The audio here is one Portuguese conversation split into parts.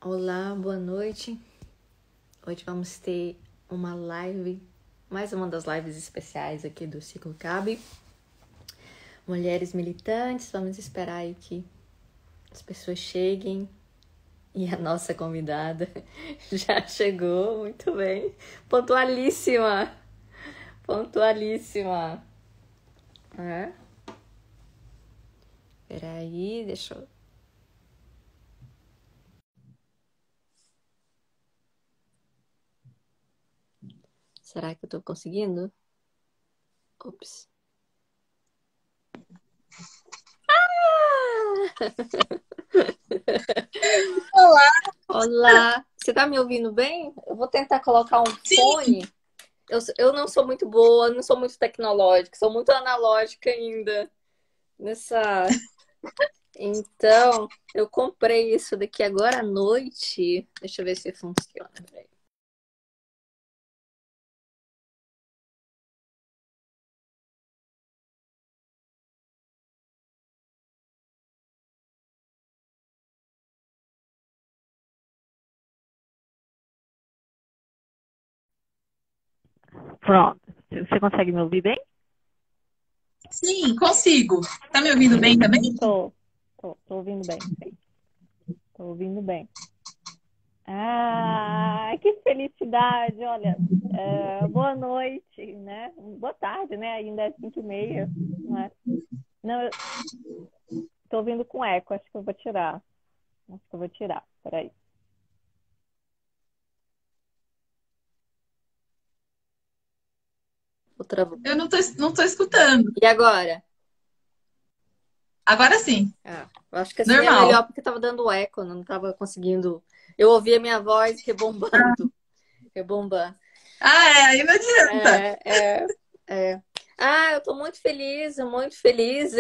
Olá, boa noite. Hoje vamos ter uma live, mais uma das lives especiais aqui do Ciclo CAB. Mulheres militantes, vamos esperar aí que as pessoas cheguem. E a nossa convidada já chegou, muito bem. Pontualíssima, pontualíssima. Peraí, deixa eu... Será que eu tô conseguindo? Ops. Olá, Olá, você tá me ouvindo bem? Eu vou tentar colocar um sim, fone. Eu não sou muito boa, não sou muito tecnológica, sou muito analógica ainda nessa. Então, eu comprei isso daqui agora à noite. Deixa eu ver se funciona. Peraí. Pronto. Você consegue me ouvir bem? sim, consigo. Tá me ouvindo bem também? Tô ouvindo bem, sim. Tô ouvindo bem. Ah, que felicidade! Olha, boa noite, né? Boa tarde, né? Ainda é 5h30, né? Não, eu tô ouvindo com eco, acho que eu vou tirar. Acho que eu vou tirar, peraí. Outra... Eu não tô escutando. E agora? Agora sim, Eu acho que assim é normal. melhor porque tava dando eco, não tava conseguindo. Eu ouvia minha voz rebombando, rebombando. Ah, aí não adianta. É, é, é. Eu tô muito feliz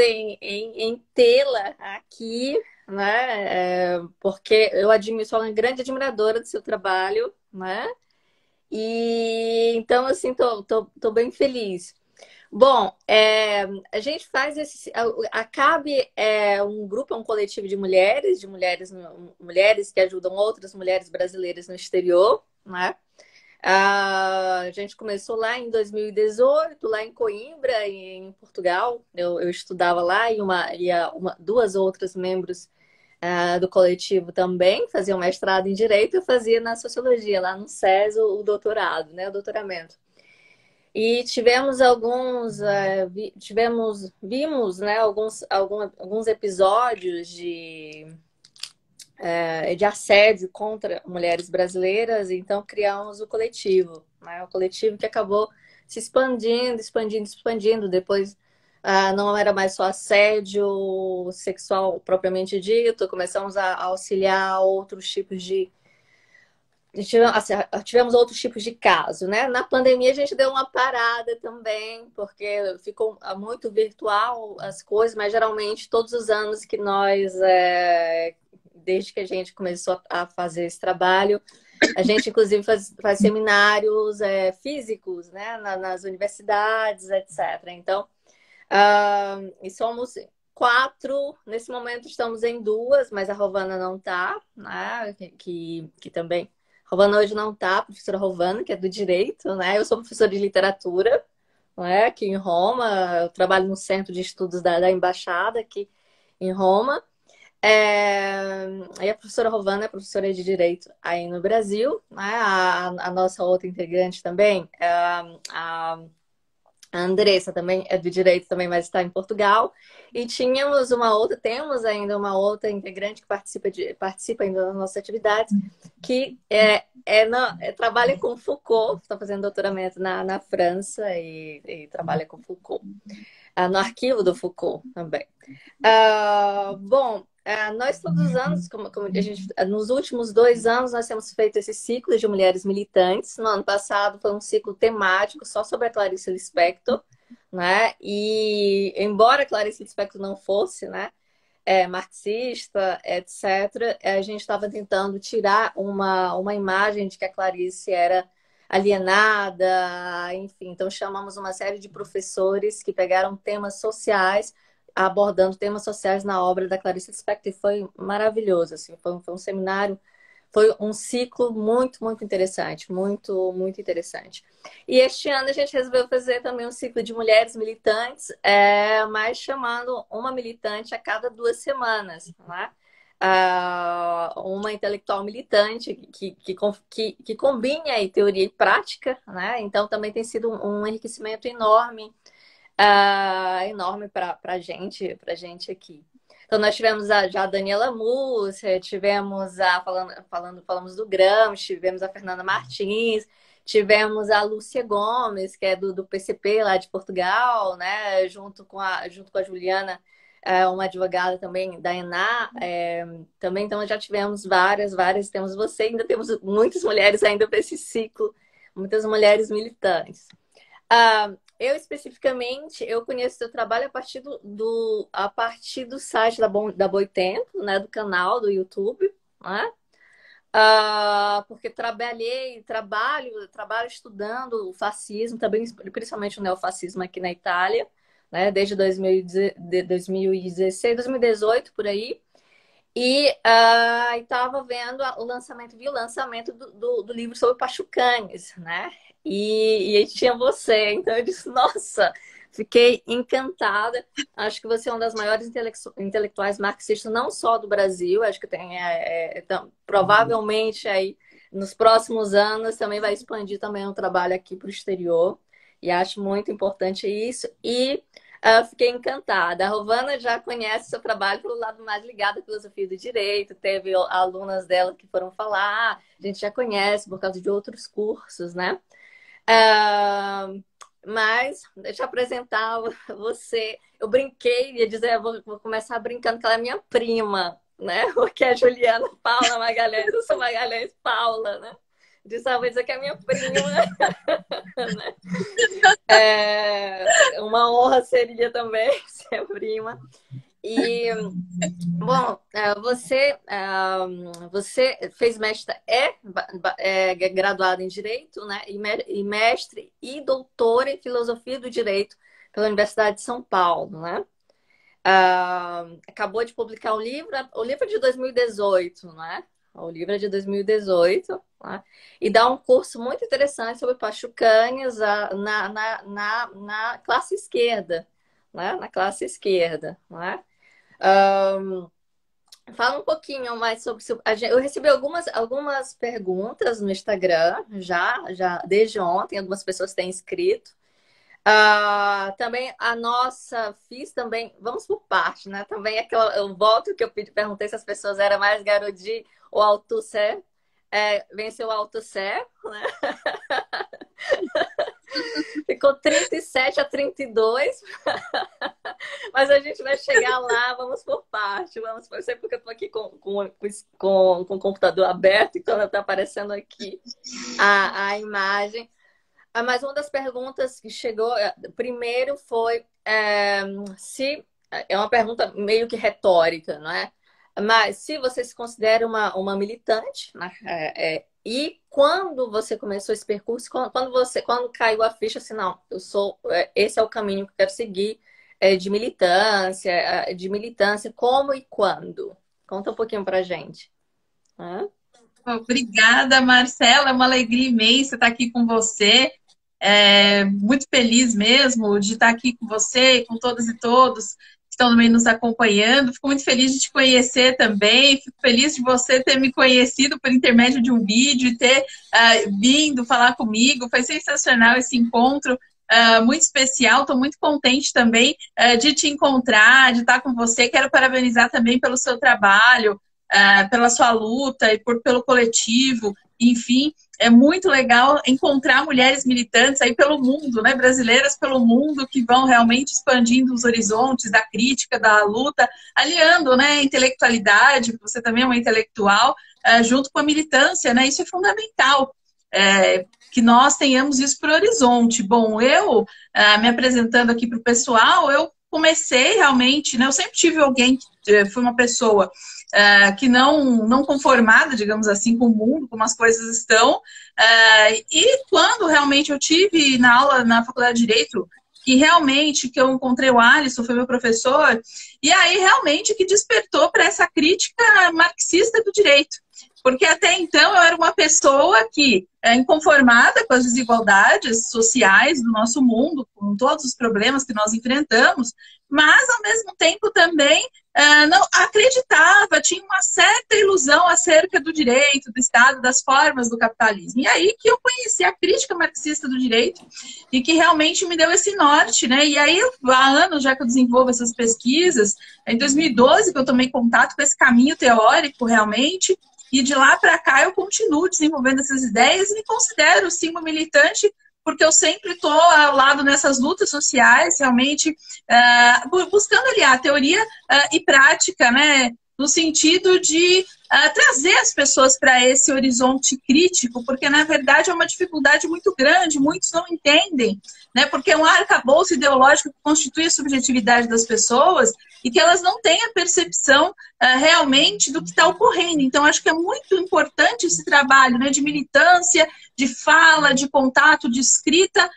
em tê-la aqui, né? Porque sou uma grande admiradora do seu trabalho, né? E então, assim, tô bem feliz. Bom, a gente faz esse. A CAB é um grupo, é um coletivo de mulheres que ajudam outras mulheres brasileiras no exterior, né? A gente começou lá em 2018, lá em Coimbra, em Portugal. Eu estudava lá duas outras membros do coletivo também faziam mestrado em Direito. Eu fazia na Sociologia, lá no SES, o doutorado, né? O doutoramento. E tivemos vimos, né, alguns episódios de assédio contra mulheres brasileiras, então criamos o coletivo, né? O coletivo que acabou se expandindo, expandindo, expandindo. Depois não era mais só assédio sexual propriamente dito, começamos a auxiliar outros tipos de tivemos outros tipos de caso, né? Na pandemia a gente deu uma parada também, porque ficou muito virtual as coisas, mas geralmente todos os anos que desde que a gente começou a fazer esse trabalho, a gente inclusive faz seminários físicos, né? Nas universidades, etc. Então, e somos 4, nesse momento estamos em 2, mas a Rovana não está, né? Que também. Rovana hoje não está, a professora Rovana, que é do direito, né? Eu sou professora de literatura, né? Aqui em Roma, eu trabalho no Centro de Estudos da Embaixada aqui em Roma. E a professora Rovana é professora de direito aí no Brasil, né? A nossa outra integrante também, a Andressa também é do direito também, mas está em Portugal. E temos ainda uma outra integrante que participa ainda das nossas atividades, que trabalha com Foucault, está fazendo doutoramento na França e trabalha com Foucault. No arquivo do Foucault também. Bom, nós todos os anos, como a gente, nos últimos 2 anos, nós temos feito esse ciclo de mulheres militantes. No ano passado foi um ciclo temático só sobre a Clarice Lispector, né? E embora a Clarice Lispector não fosse, né, marxista, etc., a gente estava tentando tirar uma imagem de que a Clarice era alienada, enfim. Então chamamos uma série de professores que pegaram temas sociais, abordando temas sociais na obra da Clarice Lispector, e foi maravilhoso, assim, foi um seminário Foi um ciclo muito, muito interessante, muito, muito interessante. E este ano a gente resolveu fazer também um ciclo de mulheres militantes, mas chamando uma militante a cada 2 semanas, né? Uma intelectual militante que combine aí teoria e prática, né? Então também tem sido um enriquecimento enorme, enorme para a gente aqui. Então, nós tivemos já a Daniela Múrcia, tivemos falamos do Gramsci, tivemos a Fernanda Martins, tivemos a Lúcia Gomes, que é do PCP lá de Portugal, né? Junto com a Juliana, uma advogada também da ENA. Também, então, já tivemos várias. Temos você, ainda temos muitas mulheres ainda para esse ciclo, muitas mulheres militantes. Eu especificamente, eu conheço seu trabalho a partir do site da Boitempo, né, do canal do YouTube, né? Porque trabalho estudando o fascismo, também, principalmente o neofascismo aqui na Itália, né, desde 2016, 2018, por aí. E estava vendo vi o lançamento do livro sobre Pachucanes, né? E aí tinha você, então eu disse, nossa, fiquei encantada. Acho que você é uma das maiores intelectuais marxistas, não só do Brasil, acho que tem, então, provavelmente aí nos próximos anos também vai expandir também o trabalho aqui para o exterior. E acho muito importante isso. E fiquei encantada. A Rovana já conhece seu trabalho pelo lado mais ligado à filosofia do direito. Teve alunas dela que foram falar. A gente já conhece por causa de outros cursos, né? Mas, deixa eu apresentar você. Eu brinquei, ia dizer, vou começar brincando que ela é minha prima, né? Porque a Juliana Paula Magalhães, eu sou Magalhães Paula, né? Vou dizer que é minha prima. Né? Uma honra seria também ser prima. E, bom, você fez graduado em Direito, né? E mestre e doutora em Filosofia do Direito pela Universidade de São Paulo, né? Acabou de publicar o livro é de 2018, né? O livro é de 2018, né? E dá um curso muito interessante sobre Pachucanes na classe esquerda, né? Na classe esquerda, né? Fala um pouquinho mais sobre eu recebi algumas perguntas no Instagram já desde ontem, algumas pessoas têm escrito. Também fiz também, vamos por parte, né? Também o voto que eu perguntei se as pessoas eram mais Garodi ou Althusser, venceu o Althusser, né? Ficou 37-32. Mas a gente vai chegar lá, vamos por parte. Eu sei porque eu estou aqui com o computador aberto, então está aparecendo aqui a imagem. Mas uma das perguntas que chegou primeiro foi se é uma pergunta meio que retórica, não é? Mas se você se considera uma militante, né? E quando você começou esse percurso, quando caiu a ficha, assim, não, esse é o caminho que eu quero seguir de militância, como e quando? Conta um pouquinho pra gente. Obrigada, Marcela. É uma alegria imensa estar aqui com você. Muito feliz mesmo de estar aqui com você, com todas e todos que estão também nos acompanhando. Fico muito feliz de te conhecer também. Fico feliz de você ter me conhecido por intermédio de um vídeo e ter vindo falar comigo. Foi sensacional esse encontro. Muito especial, estou muito contente também de te encontrar, de estar com você. Quero parabenizar também pelo seu trabalho, pela sua luta e pelo coletivo. Enfim, é muito legal encontrar mulheres militantes aí pelo mundo, né? Brasileiras pelo mundo, que vão realmente expandindo os horizontes da crítica, da luta, aliando, né, a intelectualidade, você também é uma intelectual, junto com a militância, né? Isso é fundamental. Que nós tenhamos isso para o horizonte. Bom, eu, me apresentando aqui para o pessoal, eu comecei realmente, né, eu sempre tive alguém, fui uma pessoa que não conformada, digamos assim, com o mundo, como as coisas estão, e quando realmente eu tive na aula na Faculdade de Direito, que realmente, que eu encontrei o Alisson, foi meu professor, e aí realmente que despertou para essa crítica marxista do direito. Porque até então eu era uma pessoa que é inconformada com as desigualdades sociais do nosso mundo, com todos os problemas que nós enfrentamos, mas ao mesmo tempo também não acreditava, tinha uma certa ilusão acerca do direito, do Estado, das formas do capitalismo. E aí que eu conheci a crítica marxista do direito e que realmente me deu esse norte, né? E aí, há anos já que eu desenvolvo essas pesquisas, em 2012 que eu tomei contato com esse caminho teórico realmente, e de lá para cá eu continuo desenvolvendo essas ideias e me considero, sim, uma militante, porque eu sempre estou ao lado nessas lutas sociais, realmente buscando ali a teoria e prática, né? No sentido de trazer as pessoas para esse horizonte crítico, porque na verdade é uma dificuldade muito grande, muitos não entendem, né? Porque é um arcabouço ideológico que constitui a subjetividade das pessoas e que elas não têm a percepção realmente do que está ocorrendo. Então, acho que é muito importante esse trabalho, né, de militância, de fala, de contato, de escrita,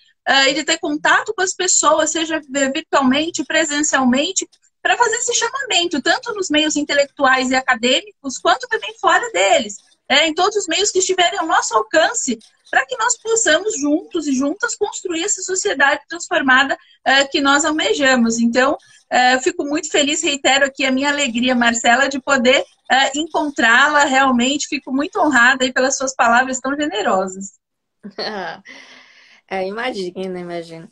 e de ter contato com as pessoas, seja virtualmente, presencialmente, para fazer esse chamamento, tanto nos meios intelectuais e acadêmicos, quanto também fora deles, em todos os meios que estiverem ao nosso alcance, para que nós possamos, juntos e juntas, construir essa sociedade transformada que nós almejamos. Então, eu fico muito feliz, reitero aqui a minha alegria, Marcela, de poder encontrá-la, realmente fico muito honrada aí pelas suas palavras tão generosas. Imagina, imagina.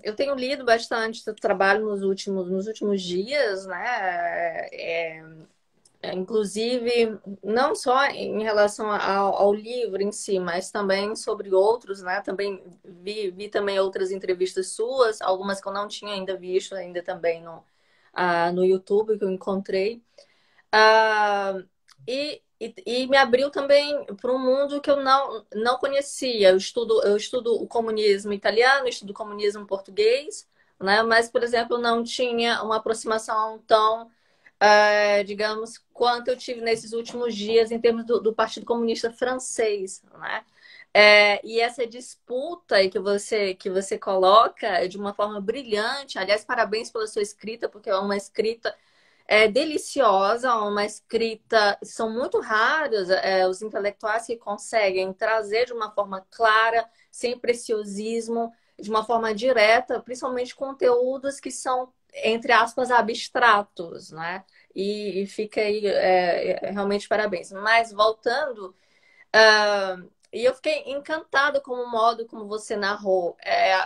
Eu tenho lido bastante seu trabalho nos últimos dias, né? Inclusive, não só em relação ao livro em si, mas também sobre outros, né? Também vi também outras entrevistas suas, algumas que eu não tinha ainda visto ainda também no YouTube que eu encontrei. E me abriu também para um mundo que eu não conhecia. Eu estudo o comunismo italiano, estudo o comunismo português, né? Mas, por exemplo, não tinha uma aproximação tão, digamos, quanto eu tive nesses últimos dias em termos do Partido Comunista Francês, né? E essa disputa aí que você coloca de uma forma brilhante. Aliás, parabéns pela sua escrita, porque é uma escrita deliciosa, uma escrita. São muito raros os intelectuais que conseguem trazer de uma forma clara, sem preciosismo, de uma forma direta, principalmente conteúdos que são, entre aspas, abstratos, né? E fica aí realmente parabéns. Mas voltando, e eu fiquei encantada com o modo como você narrou.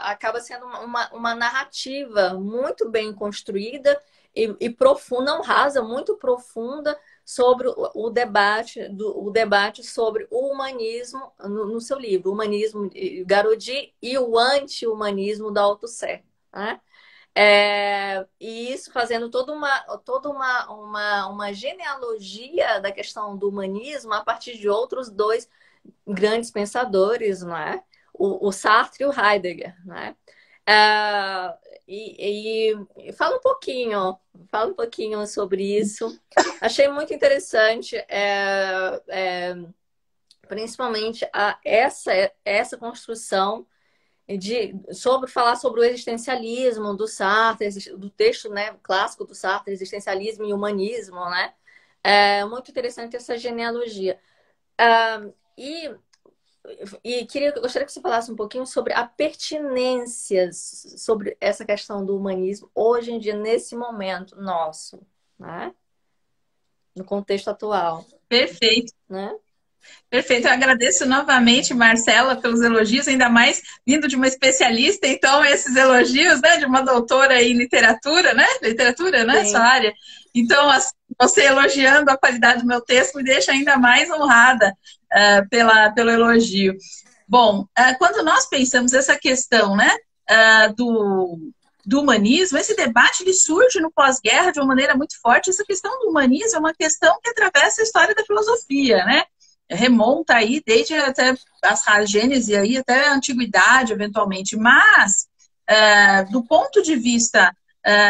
Acaba sendo uma narrativa muito bem construída e profunda, não rasa, muito profunda sobre o debate sobre o humanismo no seu livro, o humanismo Garodi e o anti-humanismo da Althusser, né? E isso fazendo uma genealogia da questão do humanismo a partir de outros dois grandes pensadores, não é? O Sartre e o Heidegger, né? E fala um pouquinho sobre isso. Achei muito interessante, principalmente essa construção sobre falar sobre o existencialismo do Sartre, do texto, né, clássico do Sartre, existencialismo e humanismo, né? É muito interessante essa genealogia. E gostaria que você falasse um pouquinho sobre a pertinência sobre essa questão do humanismo hoje em dia, nesse momento nosso, né? No contexto atual. Perfeito. Né? Perfeito, eu agradeço novamente, Marcela, pelos elogios, ainda mais vindo de uma especialista, então esses elogios, né, de uma doutora em literatura, né? Literatura, né? Sim. Sua área. Então, você elogiando a qualidade do meu texto me deixa ainda mais honrada pelo elogio. Bom, quando nós pensamos essa questão, né, do humanismo, esse debate ele surge no pós-guerra de uma maneira muito forte. Essa questão do humanismo é uma questão que atravessa a história da filosofia, né? Remonta aí desde até a Gênese aí até a antiguidade eventualmente, mas do ponto de vista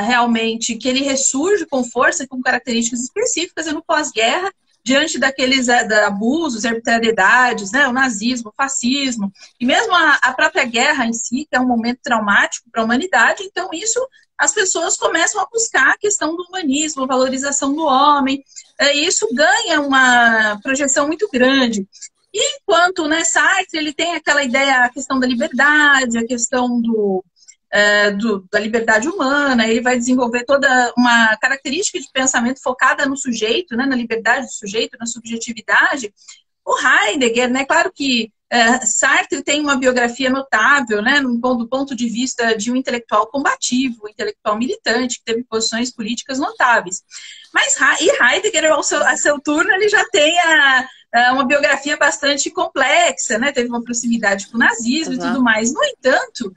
realmente que ele ressurge com força, com características específicas, é no pós-guerra, diante daqueles abusos, arbitrariedades, né, o nazismo, o fascismo, e mesmo a própria guerra em si, que é um momento traumático para a humanidade. Então isso, as pessoas começam a buscar a questão do humanismo, a valorização do homem, e isso ganha uma projeção muito grande. E enquanto, né, Sartre, ele tem aquela ideia, a questão da liberdade, a questão da liberdade humana, ele vai desenvolver toda uma característica de pensamento focada no sujeito, né, na liberdade do sujeito, na subjetividade. O Heidegger, né, claro que Sartre tem uma biografia notável, né, do ponto de vista de um intelectual combativo, um intelectual militante, que teve posições políticas notáveis. Mas Heidegger, ao seu turno, ele já tem uma biografia bastante complexa, né, teve uma proximidade com o nazismo e tudo mais. No entanto,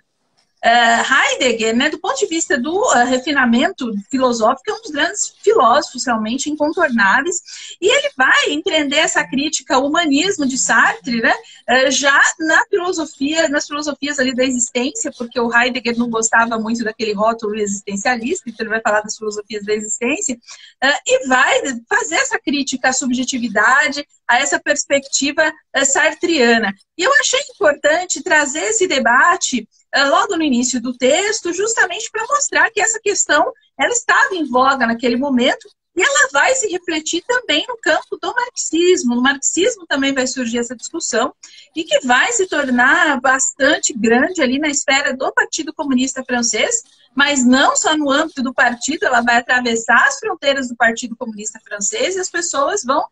Heidegger, né, do ponto de vista do refinamento filosófico, é um dos grandes filósofos realmente incontornáveis, e ele vai empreender essa crítica ao humanismo de Sartre, né, já na filosofia, nas filosofias ali da existência, porque o Heidegger não gostava muito daquele rótulo existencialista, então ele vai falar das filosofias da existência, e vai fazer essa crítica à subjetividade, a essa perspectiva sartriana. E eu achei importante trazer esse debate logo no início do texto, justamente para mostrar que essa questão ela estava em voga naquele momento e ela vai se refletir também no campo do marxismo. No marxismo também vai surgir essa discussão e que vai se tornar bastante grande ali na esfera do Partido Comunista Francês, mas não só no âmbito do partido, ela vai atravessar as fronteiras do Partido Comunista Francês e as pessoas vão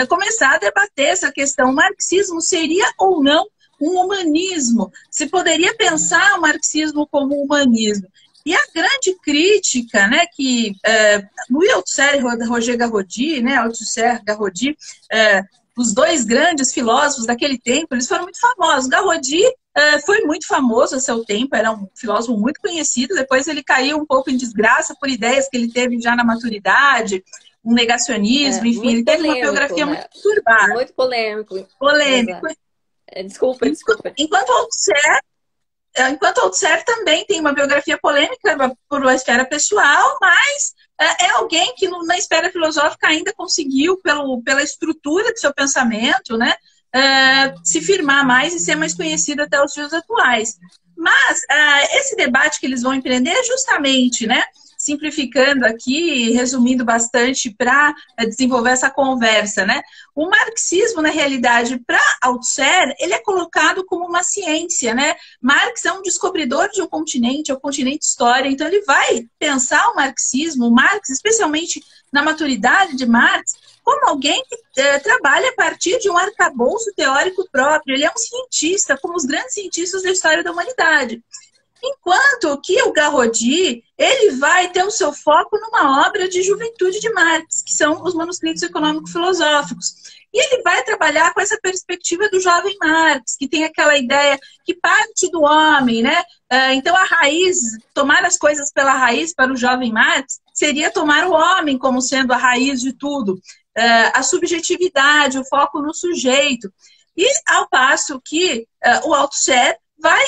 começar a debater essa questão. O marxismo seria ou não um humanismo? Se poderia pensar o marxismo como humanismo? E a grande crítica, né, que Louis Althusser e Roger Garaudy, né, Althusser, Garaudy, os dois grandes filósofos daquele tempo, eles foram muito famosos. Garaudy foi muito famoso a seu tempo, era um filósofo muito conhecido, depois ele caiu um pouco em desgraça por ideias que ele teve já na maturidade, um negacionismo, enfim, ele teve uma biografia né? muito turbada. Muito polêmico. Polêmico. Desculpa. Enquanto Althusser também tem uma biografia polêmica por uma esfera pessoal, mas é alguém que na esfera filosófica ainda conseguiu, pela estrutura de seu pensamento, né, se firmar mais e ser mais conhecido até os dias atuais. Mas esse debate que eles vão empreender é justamente, né, simplificando aqui, resumindo bastante para desenvolver essa conversa, né? O marxismo, na realidade, para Althusser, ele é colocado como uma ciência, né? Marx é um descobridor de um continente, é o continente história, então ele vai pensar o marxismo, o Marx, especialmente na maturidade de Marx, como alguém que trabalha a partir de um arcabouço teórico próprio. Ele é um cientista, como os grandes cientistas da história da humanidade. Enquanto que o Garaudy, ele vai ter o seu foco numa obra de juventude de Marx, que são os manuscritos econômico-filosóficos. E ele vai trabalhar com essa perspectiva do jovem Marx, que tem aquela ideia que parte do homem, né? Então a raiz, tomar as coisas pela raiz para o jovem Marx, seria tomar o homem como sendo a raiz de tudo. A subjetividade, o foco no sujeito. E ao passo que o Althusser vai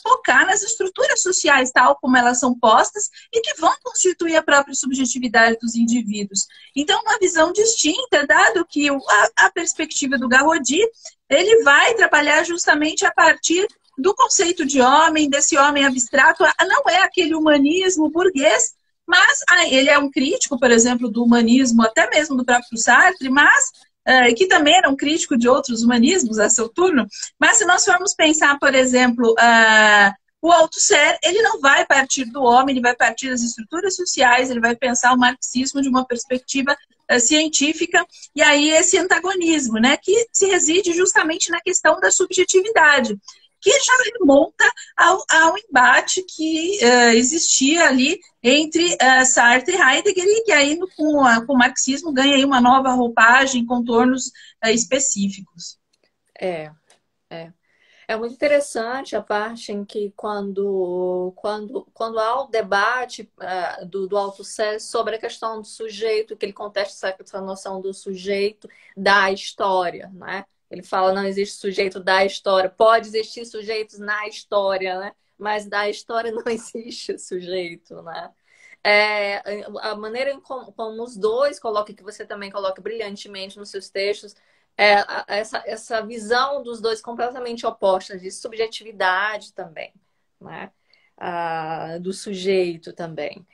focar nas estruturas sociais, tal como elas são postas, e que vão constituir a própria subjetividade dos indivíduos. Então, uma visão distinta, dado que a perspectiva do Garaudy, ele vai trabalhar justamente a partir do conceito de homem, desse homem abstrato. Não é aquele humanismo burguês, mas ele é um crítico, por exemplo, do humanismo, até mesmo do próprio Sartre, mas que também era um crítico de outros humanismos a seu turno. Mas se nós formos pensar, por exemplo, o Althusser, ele não vai partir do homem, ele vai partir das estruturas sociais, ele vai pensar o marxismo de uma perspectiva científica, e aí esse antagonismo, né, que se reside justamente na questão da subjetividade, que já remonta ao embate que existia ali entre Sartre e Heidegger, e que aí com o marxismo ganha aí uma nova roupagem, contornos específicos. É muito interessante a parte em que quando há o debate do Althusser sobre a questão do sujeito, que ele contesta essa noção do sujeito da história, né? Ele fala, não existe sujeito da história. Pode existir sujeitos na história, né? Mas da história não existe sujeito, né? a maneira como os dois colocam, que você também coloca brilhantemente nos seus textos, essa visão dos dois completamente opostas, de subjetividade também, né? Do sujeito também.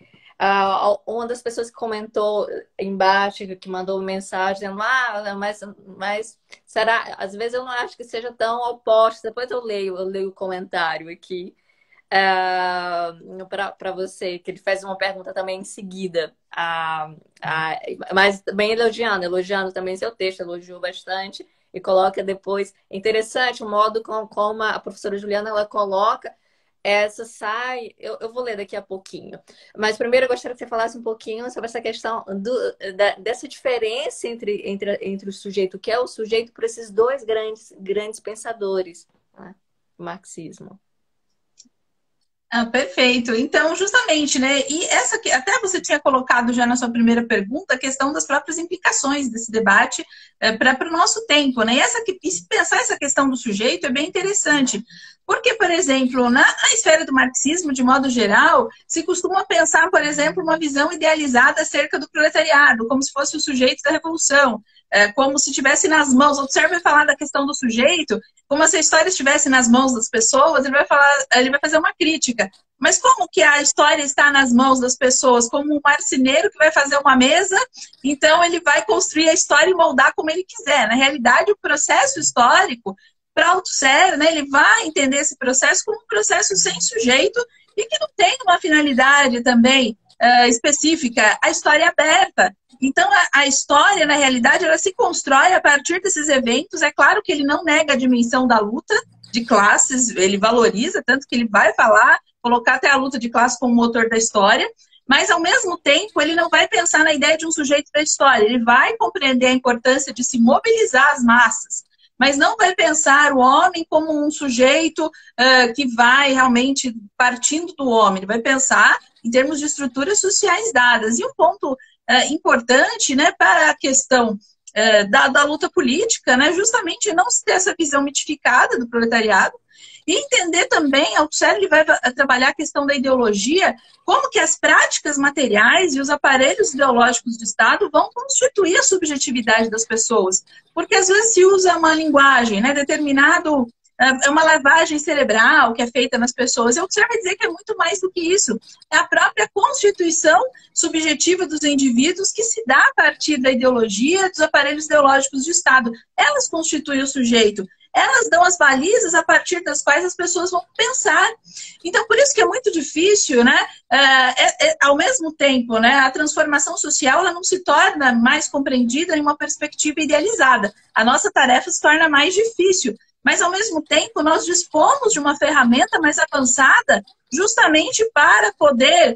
Uma das pessoas que comentou embaixo, que mandou mensagem, dizendo, mas será? Às vezes eu não acho que seja tão oposto. Depois eu leio o comentário aqui para você, que ele faz uma pergunta também em seguida. Mas bem elogiando também seu texto, elogiou bastante e coloca depois. É interessante o modo como a professora Juliana ela coloca essa sai. Eu vou ler daqui a pouquinho. Mas primeiro eu gostaria que você falasse um pouquinho sobre essa questão dessa diferença entre o sujeito, que é o sujeito, para esses dois grandes pensadores, né? O marxismo. Perfeito. Então, justamente, né? E essa que até você tinha colocado já na sua primeira pergunta, a questão das próprias implicações desse debate para o nosso tempo, né? E se pensar essa questão do sujeito é bem interessante. Porque, por exemplo, na esfera do marxismo, de modo geral, se costuma pensar, por exemplo, uma visão idealizada acerca do proletariado, como se fosse o sujeito da revolução, como se estivesse nas mãos. O Husserl vai falar da questão do sujeito, como se a história estivesse nas mãos das pessoas, ele vai fazer uma crítica. Mas como que a história está nas mãos das pessoas? Como um marceneiro que vai fazer uma mesa, então ele vai construir a história e moldar como ele quiser. Na realidade, o processo histórico, para o Husserl, né, ele vai entender esse processo como um processo sem sujeito e que não tem uma finalidade também específica. A história é aberta. Então, a história, na realidade, ela se constrói a partir desses eventos. É claro que ele não nega a dimensão da luta de classes, ele valoriza, tanto que ele vai falar, colocar até a luta de classes como motor da história, mas, ao mesmo tempo, ele não vai pensar na ideia de um sujeito da história. Ele vai compreender a importância de se mobilizar as massas, mas não vai pensar o homem como um sujeito que vai realmente partindo do homem. Ele vai pensar em termos de estruturas sociais dadas. E um ponto importante, né, para a questão da luta política, né, justamente não se ter essa visão mitificada do proletariado e entender também, o Husserl ele vai trabalhar a questão da ideologia, como que as práticas materiais e os aparelhos ideológicos do Estado vão constituir a subjetividade das pessoas. Porque às vezes se usa uma linguagem, né, é uma lavagem cerebral que é feita nas pessoas. Eu quero dizer que é muito mais do que isso. É a própria constituição subjetiva dos indivíduos que se dá a partir da ideologia, dos aparelhos ideológicos do Estado. Elas constituem o sujeito. Elas dão as balizas a partir das quais as pessoas vão pensar. Então, por isso que é muito difícil, né? Ao mesmo tempo, né, a transformação social ela não se torna mais compreendida em uma perspectiva idealizada. A nossa tarefa se torna mais difícil. Mas, ao mesmo tempo, nós dispomos de uma ferramenta mais avançada justamente para poder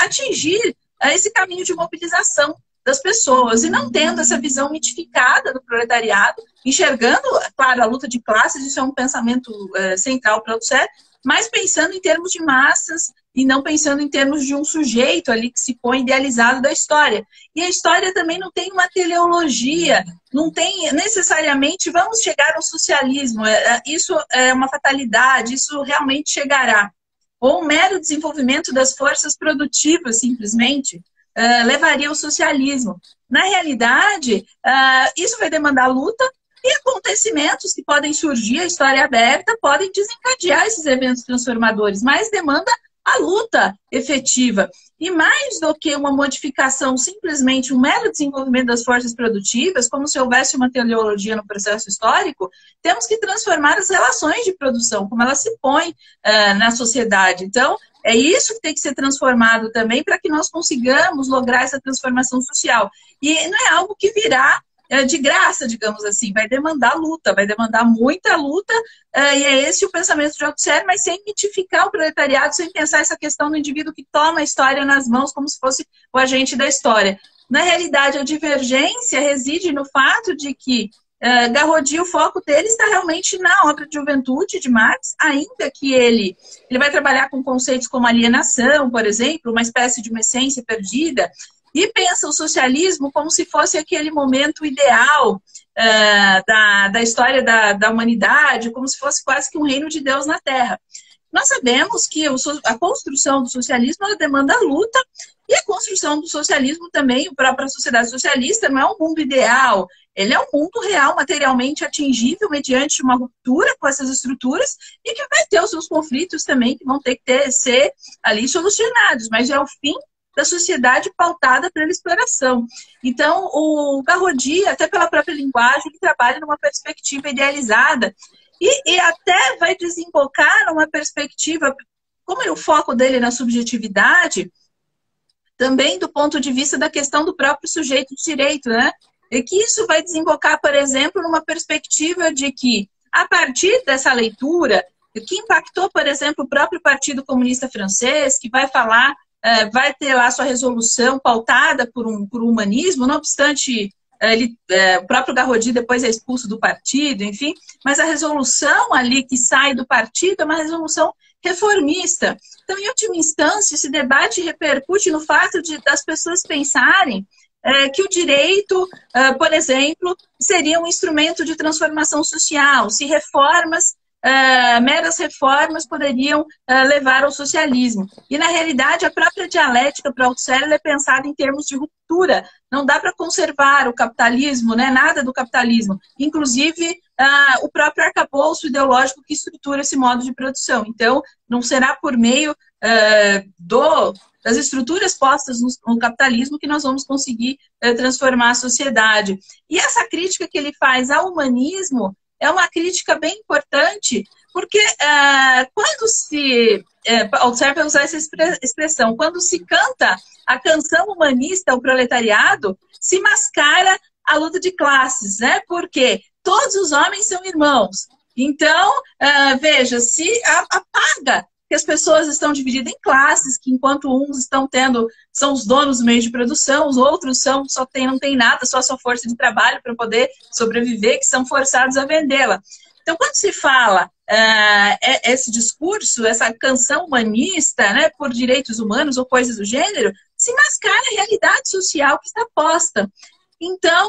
atingir esse caminho de mobilização das pessoas. E não tendo essa visão mitificada do proletariado, enxergando, claro, a luta de classes, isso é um pensamento central para o Husserl, mas pensando em termos de massas e não pensando em termos de um sujeito ali que se põe idealizado da história. E a história também não tem uma teleologia, não tem necessariamente vamos chegar ao socialismo, isso é uma fatalidade, isso realmente chegará. Ou um mero desenvolvimento das forças produtivas, simplesmente, levaria ao socialismo. Na realidade, isso vai demandar luta e acontecimentos que podem surgir, a história aberta, podem desencadear esses eventos transformadores, mas demanda a luta efetiva. E mais do que uma modificação, simplesmente um mero desenvolvimento das forças produtivas, como se houvesse uma teleologia no processo histórico, temos que transformar as relações de produção, como elas se põem na sociedade. Então, é isso que tem que ser transformado também para que nós consigamos lograr essa transformação social. E não é algo que virá de graça, digamos assim, vai demandar luta, vai demandar muita luta, e é esse o pensamento de Husserl, mas sem mitificar o proletariado, sem pensar essa questão do indivíduo que toma a história nas mãos como se fosse o agente da história. Na realidade, a divergência reside no fato de que Garrodi, o foco dele está realmente na obra de juventude de Marx, ainda que ele vai trabalhar com conceitos como alienação, por exemplo, uma espécie de uma essência perdida, e pensa o socialismo como se fosse aquele momento ideal da história da humanidade, como se fosse quase que um reino de Deus na Terra. nós sabemos que a construção do socialismo ela demanda luta, e a construção do socialismo também, a própria sociedade socialista, não é um mundo ideal, ele é um mundo real, materialmente atingível, mediante uma ruptura com essas estruturas, e que vai ter os seus conflitos também, que vão ter que ser ali solucionados, mas é o fim da sociedade pautada pela exploração. Então, o Garrodi, até pela própria linguagem, ele trabalha numa perspectiva idealizada e até vai desembocar numa perspectiva, como é o foco dele na subjetividade, também do ponto de vista da questão do próprio sujeito de direito, né? E que isso vai desembocar, por exemplo, numa perspectiva de que, a partir dessa leitura, que impactou, por exemplo, o próprio Partido Comunista Francês, que vai falar, vai ter lá sua resolução pautada por um humanismo, não obstante o próprio Garrodi depois é expulso do partido, enfim, mas a resolução ali que sai do partido é uma resolução reformista. Então, em última instância, esse debate repercute no fato das pessoas pensarem que o direito, por exemplo, seria um instrumento de transformação social, se meras reformas poderiam levar ao socialismo. E, na realidade, a própria dialética para Althusser é pensada em termos de ruptura. Não dá para conservar o capitalismo, né? Nada do capitalismo. Inclusive, o próprio arcabouço ideológico que estrutura esse modo de produção. Então, não será por meio das estruturas postas no capitalismo que nós vamos conseguir transformar a sociedade. E essa crítica que ele faz ao humanismo é uma crítica bem importante, porque quando se... Althusser vai usar essa expressão. Quando se canta a canção humanista ao proletariado, se mascara a luta de classes, né? Porque todos os homens são irmãos. Então, veja, se apaga que as pessoas estão divididas em classes, que enquanto uns são os donos do meio de produção, os outros não tem nada, só a sua força de trabalho para poder sobreviver, que são forçados a vendê-la. Então, quando se fala esse discurso, essa canção humanista, né, por direitos humanos ou coisas do gênero, se mascara a realidade social que está posta. Então,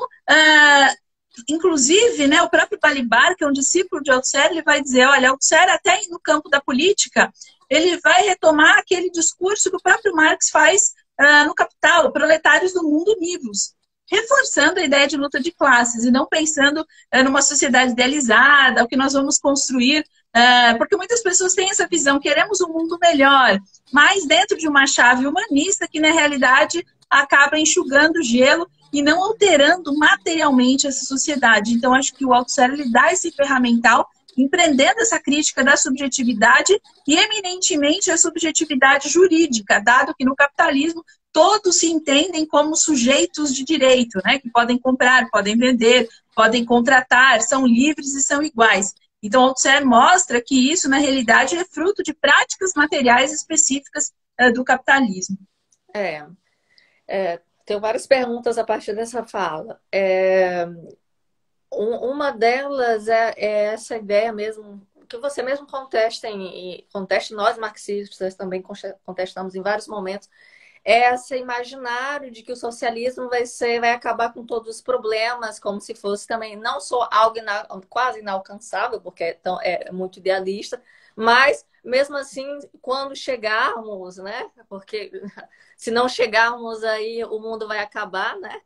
inclusive, né, o próprio Balibar, que é um discípulo de Althusser, ele vai dizer, olha, Althusser até no campo da política, ele vai retomar aquele discurso que o próprio Marx faz no Capital, proletários do mundo univos, reforçando a ideia de luta de classes e não pensando numa sociedade idealizada, o que nós vamos construir, porque muitas pessoas têm essa visão, queremos um mundo melhor, mas dentro de uma chave humanista que, na realidade, acaba enxugando gelo e não alterando materialmente essa sociedade. Então, acho que o Althusser ele dá esse ferramental, empreendendo essa crítica da subjetividade e, eminentemente, a subjetividade jurídica, dado que no capitalismo todos se entendem como sujeitos de direito, né? Que podem comprar, podem vender, podem contratar, são livres e são iguais. Então, Althusser mostra que isso, na realidade, é fruto de práticas materiais específicas do capitalismo. Tenho várias perguntas a partir dessa fala. Uma delas é essa ideia mesmo, que você mesmo contesta, nós marxistas também contestamos em vários momentos, é esse imaginário de que o socialismo vai acabar com todos os problemas, como se fosse também não só algo quase inalcançável, porque é muito idealista, mas mesmo assim, quando chegarmos, né? Porque se não chegarmos aí, o mundo vai acabar, né?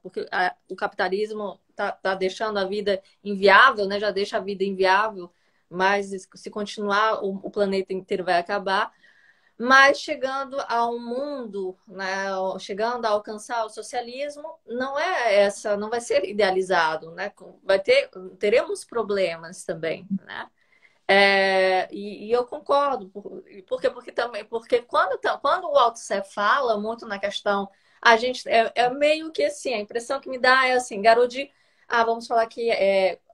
Porque o capitalismo tá deixando a vida inviável, né? Já deixa a vida inviável, mas se continuar, o planeta inteiro vai acabar. Mas chegando ao mundo, né, chegando a alcançar o socialismo, não vai ser idealizado, né? Teremos problemas também, né? E eu concordo, porque quando o Althusser fala muito na questão, a gente meio que assim, a impressão que me dá é assim, Garrodi, vamos falar que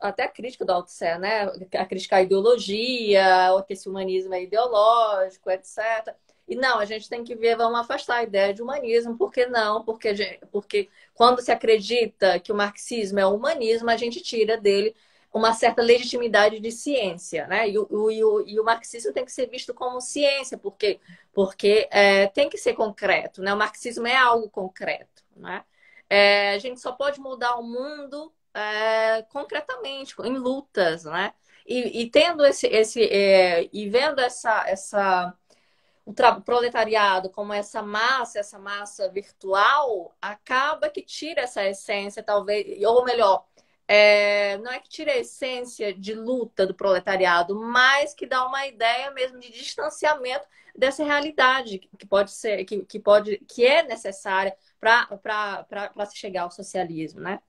até a crítica do Althusser, né? A crítica à ideologia, que esse humanismo é ideológico, etc. E não, a gente tem que ver, vamos afastar a ideia de humanismo, por que não? Porque quando se acredita que o marxismo é o humanismo, a gente tira dele uma certa legitimidade de ciência, né? E o marxismo tem que ser visto como ciência, porque tem que ser concreto, né? O marxismo é algo concreto, né? A gente só pode mudar o mundo concretamente, em lutas, né? E tendo e vendo o proletariado como essa massa virtual, acaba que tira essa essência, talvez, ou melhor, não é que tira a essência de luta do proletariado, mas que dá uma ideia mesmo de distanciamento dessa realidade que pode ser, que é necessária para se chegar ao socialismo, né?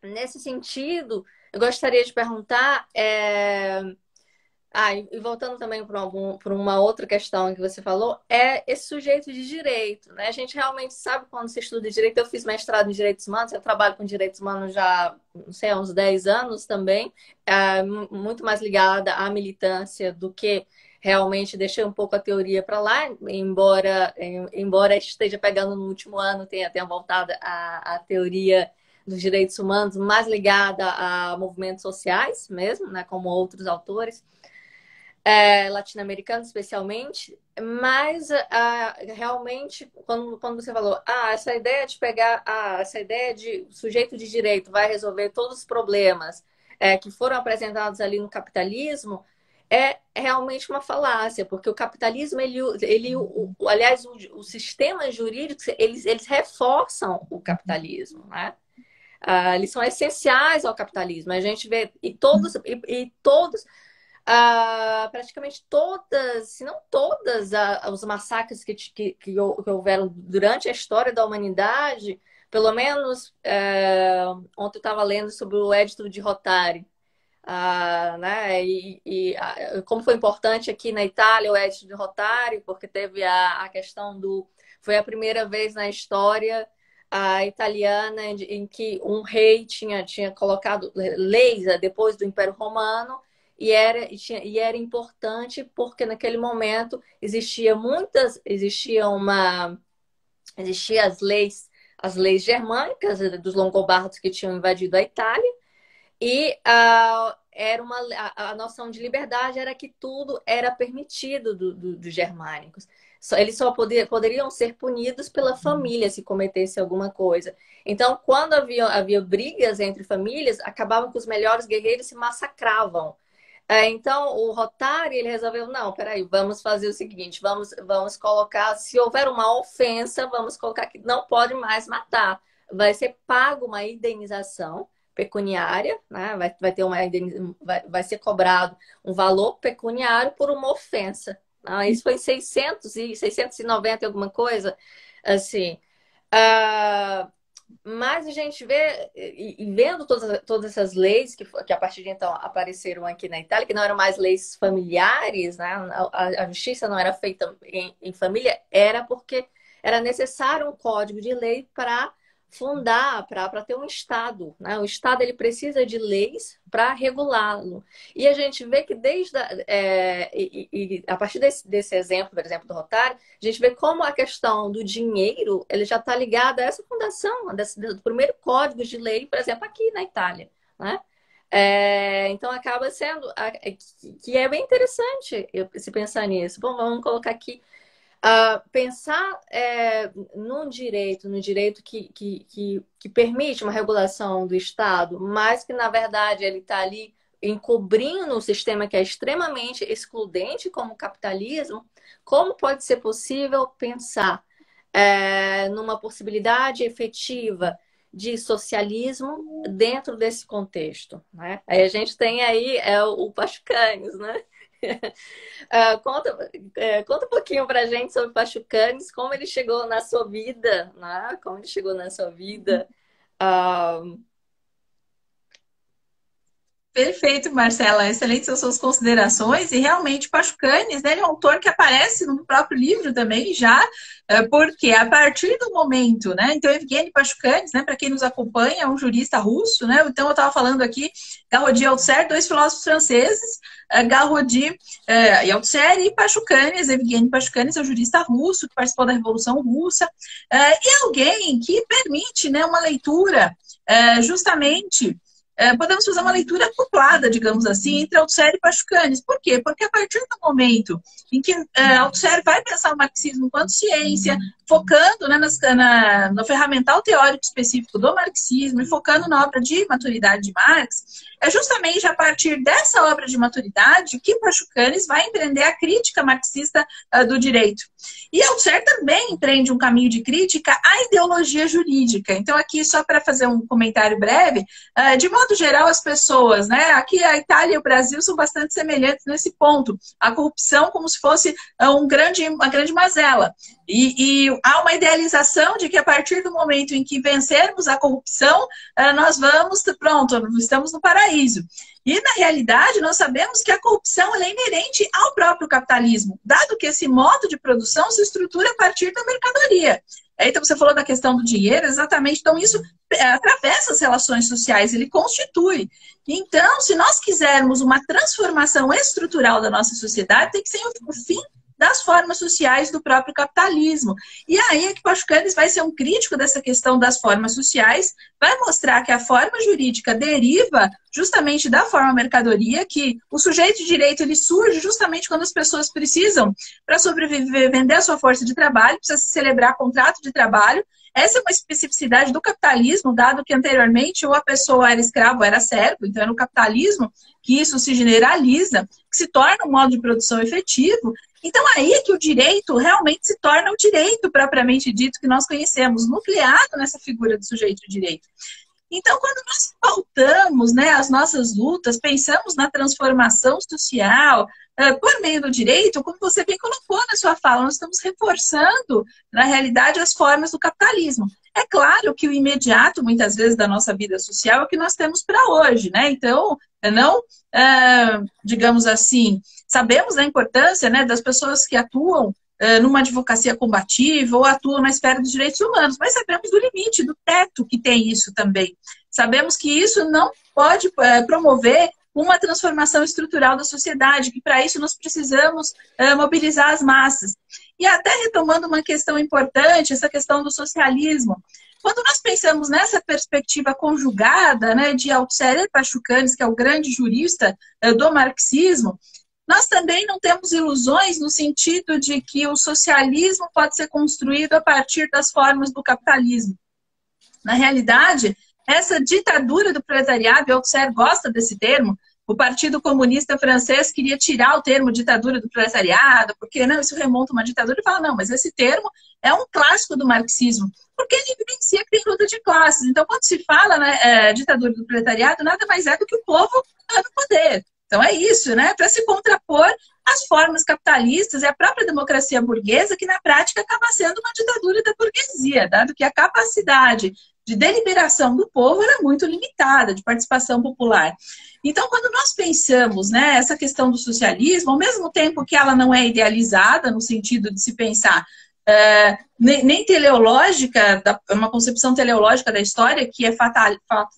Nesse sentido, eu gostaria de perguntar. E voltando também para uma outra questão que você falou, é esse sujeito de direito, né? A gente realmente sabe quando se estuda direito, eu fiz mestrado em direitos humanos, eu trabalho com direitos humanos já, não sei, há uns 10 anos também, muito mais ligada à militância do que realmente deixei um pouco a teoria para lá, embora esteja pegando no último ano, tenha voltado à teoria dos direitos humanos, mais ligada a movimentos sociais mesmo, né, como outros autores latino-americanos especialmente, mas realmente, quando você falou, essa ideia de pegar, essa ideia de sujeito de direito vai resolver todos os problemas que foram apresentados ali no capitalismo, é realmente uma falácia, porque o capitalismo, aliás, os sistemas jurídicos, eles reforçam o capitalismo, né? Eles são essenciais ao capitalismo. A gente vê, e todos praticamente todas, se não todas, os massacres que houveram durante a história da humanidade, pelo menos ontem eu estava lendo sobre o Edito de Rotari, né? Como foi importante aqui na Itália o Edito de Rotari, porque teve a questão foi a primeira vez na história italiana em que um rei tinha colocado leis depois do Império Romano. E era importante porque naquele momento existiam as leis germânicas dos longobardos que tinham invadido a Itália, e a noção de liberdade era que tudo era permitido dos germânicos. Eles só poderiam ser punidos pela família se cometesse alguma coisa. Então, quando havia brigas entre famílias, acabava que os melhores guerreiros se massacravam. Então, o Rotari, ele resolveu, não, peraí, vamos fazer o seguinte, vamos colocar, se houver uma ofensa, vamos colocar que não pode mais matar. Vai ser pago uma indenização pecuniária, né? Vai ser cobrado um valor pecuniário por uma ofensa. Isso foi em 690 e alguma coisa, assim. Mas a gente vê, e vendo todas essas leis que a partir de então apareceram aqui na Itália, que não eram mais leis familiares, né? A justiça não era feita em família, era porque era necessário um código de lei para fundar, para ter um Estado, né? O Estado ele precisa de leis para regulá-lo. E a gente vê que a partir desse exemplo, por exemplo, do Rotário, a gente vê como a questão do dinheiro ele já está ligada a essa fundação, do primeiro código de lei, por exemplo, aqui na Itália, né? Então acaba sendo que é bem interessante se pensar nisso. Bom, vamos colocar aqui pensar no direito que permite uma regulação do Estado, mas que, na verdade, ele está ali encobrindo um sistema que é extremamente excludente como o capitalismo, como pode ser possível pensar numa possibilidade efetiva de socialismo dentro desse contexto, né? Aí a gente tem aí o Pachucanes, né? Conta um pouquinho pra gente sobre o Pachucanes, como ele chegou na sua vida, né? Como ele chegou na sua vida. Perfeito, Marcela. Excelentes as suas considerações. E realmente, Pachucanes, né, ele é um autor que aparece no próprio livro também, já, porque a partir do momento, né? Então, Evgeny Pachucanes, né, para quem nos acompanha, é um jurista russo, né? Então, eu estava falando aqui, Garrodi e Althusser, dois filósofos franceses, Garrodi e Althusser, e Pachucanes, Evgeny Pachucanes, é um jurista russo que participou da Revolução Russa, e alguém que permite, né, uma leitura justamente. Podemos fazer uma leitura acoplada, digamos assim, entre Althusser e Pachucanes. Por quê? Porque a partir do momento em que Althusser vai pensar o marxismo enquanto ciência, focando, né, no ferramental teórico específico do marxismo e focando na obra de maturidade de Marx, é justamente a partir dessa obra de maturidade que Pachucanes vai empreender a crítica marxista do direito. E Althusser também empreende um caminho de crítica à ideologia jurídica. Então, aqui, só para fazer um comentário breve, de modo geral, as pessoas, né, aqui a Itália e o Brasil são bastante semelhantes nesse ponto. A corrupção como se fosse uma grande mazela. E há uma idealização de que a partir do momento em que vencermos a corrupção, nós vamos, pronto, estamos no paraíso. E, na realidade, nós sabemos que a corrupção é inerente ao próprio capitalismo, dado que esse modo de produção se estrutura a partir da mercadoria. Então, você falou da questão do dinheiro, exatamente. Então, isso atravessa as relações sociais, ele constitui. Então, se nós quisermos uma transformação estrutural da nossa sociedade, tem que ser o fim das formas sociais do próprio capitalismo. E aí é que Pachucanes vai ser um crítico dessa questão das formas sociais, vai mostrar que a forma jurídica deriva justamente da forma mercadoria, que o sujeito de direito ele surge justamente quando as pessoas precisam, para sobreviver, vender a sua força de trabalho, precisa se celebrar contrato de trabalho. Essa é uma especificidade do capitalismo, dado que anteriormente ou a pessoa era escravo ou era servo, então é no capitalismo que isso se generaliza, que se torna um modo de produção efetivo. Então, aí é que o direito realmente se torna o direito propriamente dito que nós conhecemos, nucleado nessa figura do sujeito de direito. Então, quando nós pautamos, né, as nossas lutas, pensamos na transformação social por meio do direito, como você bem colocou na sua fala, nós estamos reforçando, na realidade, as formas do capitalismo. É claro que o imediato, muitas vezes, da nossa vida social é o que nós temos para hoje, né? Então, não, digamos assim, sabemos da importância, né, das pessoas que atuam numa advocacia combativa ou atuam na esfera dos direitos humanos, mas sabemos do limite, do teto que tem isso também. Sabemos que isso não pode promover uma transformação estrutural da sociedade, que para isso nós precisamos mobilizar as massas. E até retomando uma questão importante, essa questão do socialismo. Quando nós pensamos nessa perspectiva conjugada, né, de Althusser e Pachucanes, que é o grande jurista do marxismo, nós também não temos ilusões no sentido de que o socialismo pode ser construído a partir das formas do capitalismo. Na realidade, essa ditadura do proletariado, e Althusser gosta desse termo, o Partido Comunista Francês queria tirar o termo ditadura do proletariado, porque não, isso remonta a uma ditadura, e fala, não, mas esse termo é um clássico do marxismo, porque ele evidencia que tem luta de classes. Então, quando se fala ditadura do proletariado, nada mais é do que o povo no poder. Então, é isso, né? Para se contrapor às formas capitalistas e à própria democracia burguesa, que na prática acaba sendo uma ditadura da burguesia, dado que a capacidade de deliberação do povo era muito limitada, de participação popular. Então, quando nós pensamos, né, essa questão do socialismo, ao mesmo tempo que ela não é idealizada, no sentido de se pensar nem teleológica, uma concepção teleológica da história, que é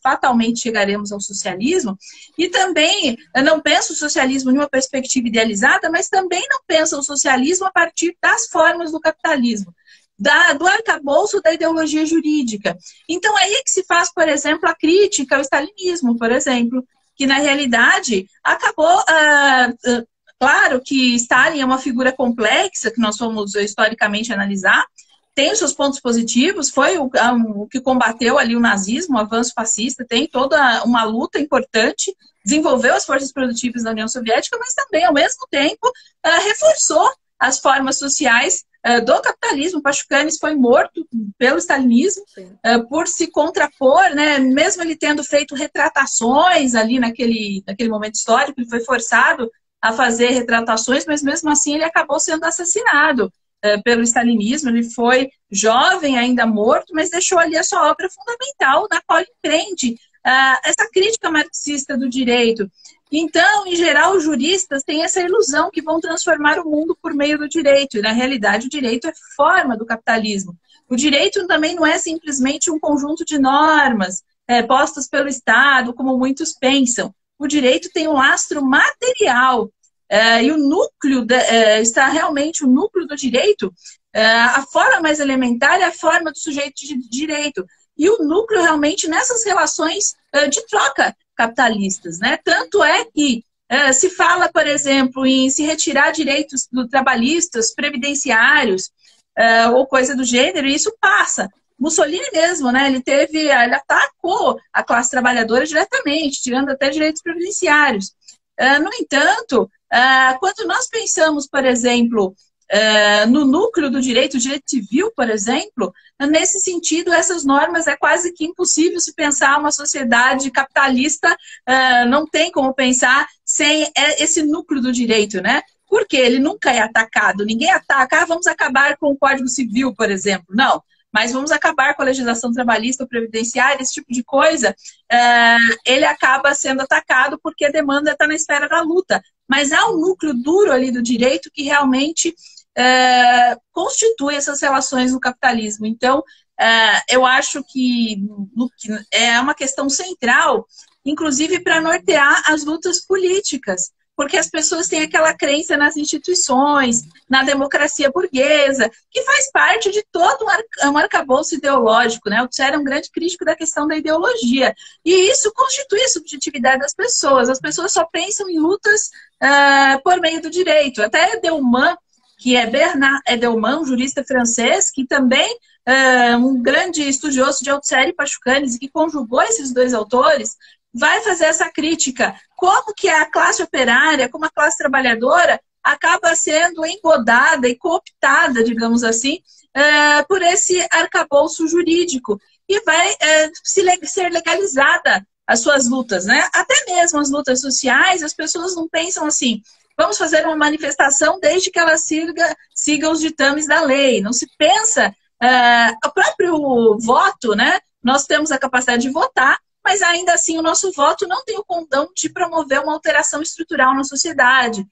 fatalmente chegaremos ao socialismo, e também não penso o socialismo em uma perspectiva idealizada, mas também não penso o socialismo a partir das formas do capitalismo, do arcabouço da ideologia jurídica. Então, aí é que se faz, por exemplo, a crítica ao stalinismo, por exemplo, que na realidade acabou... Claro que Stalin é uma figura complexa, que nós fomos historicamente analisar, tem os seus pontos positivos, foi o que combateu ali o nazismo, o avanço fascista, tem toda uma luta importante, desenvolveu as forças produtivas da União Soviética, mas também, ao mesmo tempo, reforçou as formas sociais do capitalismo. Pachucanes foi morto pelo stalinismo por se contrapor, né? Mesmo ele tendo feito retratações ali naquele momento histórico, ele foi forçado a fazer retratações, mas mesmo assim ele acabou sendo assassinado pelo stalinismo. Ele foi jovem, ainda morto, mas deixou ali a sua obra fundamental, na qual ele empreende essa crítica marxista do direito. Então, em geral, os juristas têm essa ilusão que vão transformar o mundo por meio do direito, e na realidade o direito é forma do capitalismo. O direito também não é simplesmente um conjunto de normas postas pelo Estado, como muitos pensam. O direito tem um lastro material, e o núcleo está realmente o núcleo do direito. A forma mais elementar é a forma do sujeito de direito, e o núcleo realmente nessas relações de troca capitalistas, né? Tanto é que se fala, por exemplo, em se retirar direitos trabalhistas, previdenciários, ou coisa do gênero, e isso passa Mussolini mesmo, né? Ele atacou a classe trabalhadora diretamente, tirando até direitos previdenciários. No entanto, quando nós pensamos, por exemplo, no núcleo do direito, o direito civil, por exemplo, nesse sentido, essas normas é quase que impossível se pensar uma sociedade capitalista, não tem como pensar sem esse núcleo do direito, né? Porque ele nunca é atacado, ninguém ataca, vamos acabar com o Código Civil, por exemplo. Não, mas vamos acabar com a legislação trabalhista ou previdenciária, esse tipo de coisa, ele acaba sendo atacado porque a demanda está na esfera da luta. Mas há um núcleo duro ali do direito que realmente constitui essas relações no capitalismo. Então, eu acho que é uma questão central, inclusive para nortear as lutas políticas, porque as pessoas têm aquela crença nas instituições, na democracia burguesa, que faz parte de todo um arcabouço ideológico, né? O Husserl é um grande crítico da questão da ideologia, e isso constitui a subjetividade das pessoas. As pessoas só pensam em lutas por meio do direito. Até Delman, que é Bernard Edelman, um jurista francês, que também um grande estudioso de Althusser e Pachucanes, e que conjugou esses dois autores, vai fazer essa crítica. Como que a classe operária, como a classe trabalhadora, acaba sendo engodada e cooptada, digamos assim, por esse arcabouço jurídico. E vai ser legalizada as suas lutas, né? Até mesmo as lutas sociais, as pessoas não pensam assim, vamos fazer uma manifestação desde que ela siga os ditames da lei. Não se pensa... o próprio voto, né? Nós temos a capacidade de votar, mas ainda assim o nosso voto não tem o condão de promover uma alteração estrutural na sociedade.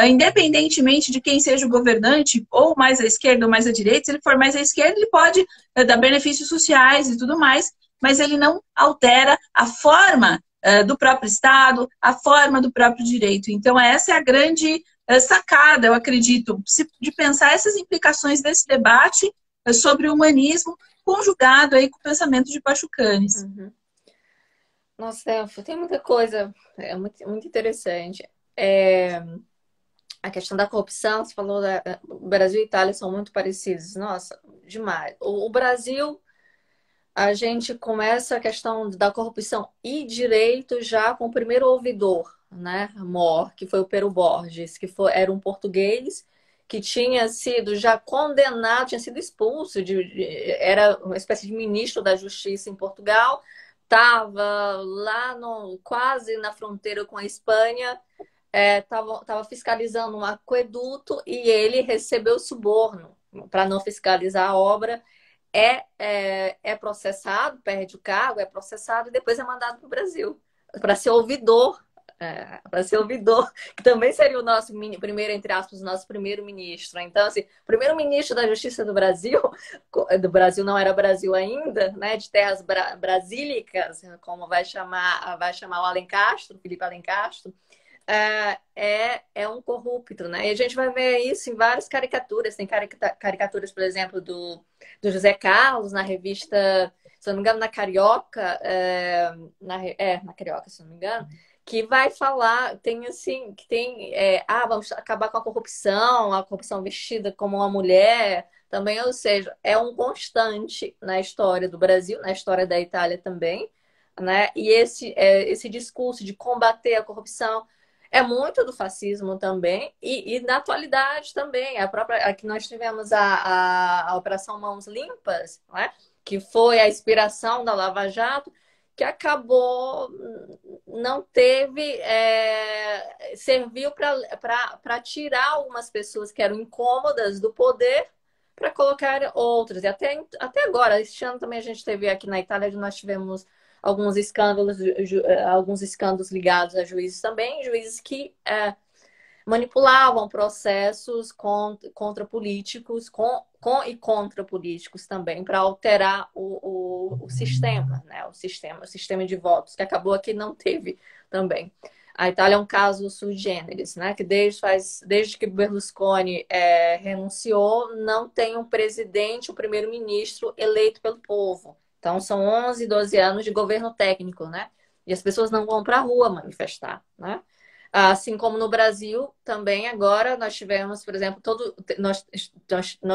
Independentemente de quem seja o governante, ou mais à esquerda ou mais à direita, se ele for mais à esquerda, ele pode dar benefícios sociais e tudo mais, mas ele não altera a forma do próprio Estado, a forma do próprio direito. Então, essa é a grande sacada, eu acredito, de pensar essas implicações desse debate sobre o humanismo, conjugado aí com o pensamento de Pachucanes. Uhum. Nossa, tem muita coisa, é muito interessante. A questão da corrupção, você falou, o Brasil e a Itália são muito parecidos. Nossa, demais. O Brasil, a gente começa a questão da corrupção e direito já com o primeiro ouvidor, né, mor, que foi o Pero Borges, era um português que tinha sido já condenado, tinha sido expulso, era uma espécie de ministro da Justiça em Portugal, estava lá quase na fronteira com a Espanha, estava fiscalizando um aqueduto e ele recebeu suborno para não fiscalizar a obra. É processado, perde o cargo, é processado e depois é mandado para o Brasil para ser ouvidor. Para ser ouvidor, que também seria o nosso primeiro, entre aspas, o nosso primeiro-ministro. Então, assim, primeiro-ministro da Justiça do Brasil não era Brasil ainda, né? De terras brasílicas, como vai chamar o Alencastro, Felipe Alencastro, é um corrupto, né? E a gente vai ver isso em várias caricaturas. Tem caricaturas, por exemplo, do José Carlos na revista, se não me engano, na Carioca, na Carioca, se não me engano, que vai falar, tem assim, que tem, vamos acabar com a corrupção vestida como uma mulher também, ou seja, é um constante na história do Brasil, na história da Itália também, né? E esse discurso de combater a corrupção é muito do fascismo também, e na atualidade também. Aqui nós tivemos a Operação Mãos Limpas, né? Que foi a inspiração da Lava Jato, que acabou, não teve, serviu para tirar algumas pessoas que eram incômodas do poder para colocar outras. E até agora, este ano também a gente teve aqui na Itália, nós tivemos alguns escândalos ligados a juízes também, juízes que manipulavam processos contra políticos e contra políticos também, para alterar o sistema, né? O sistema de votos, que acabou que não teve também. A Itália é um caso sui generis, né? Que desde que Berlusconi renunciou, não tem um presidente, um primeiro-ministro eleito pelo povo. Então, são 11, 12 anos de governo técnico, né? E as pessoas não vão para a rua manifestar, né? Assim como no Brasil, também agora nós tivemos, por exemplo, nós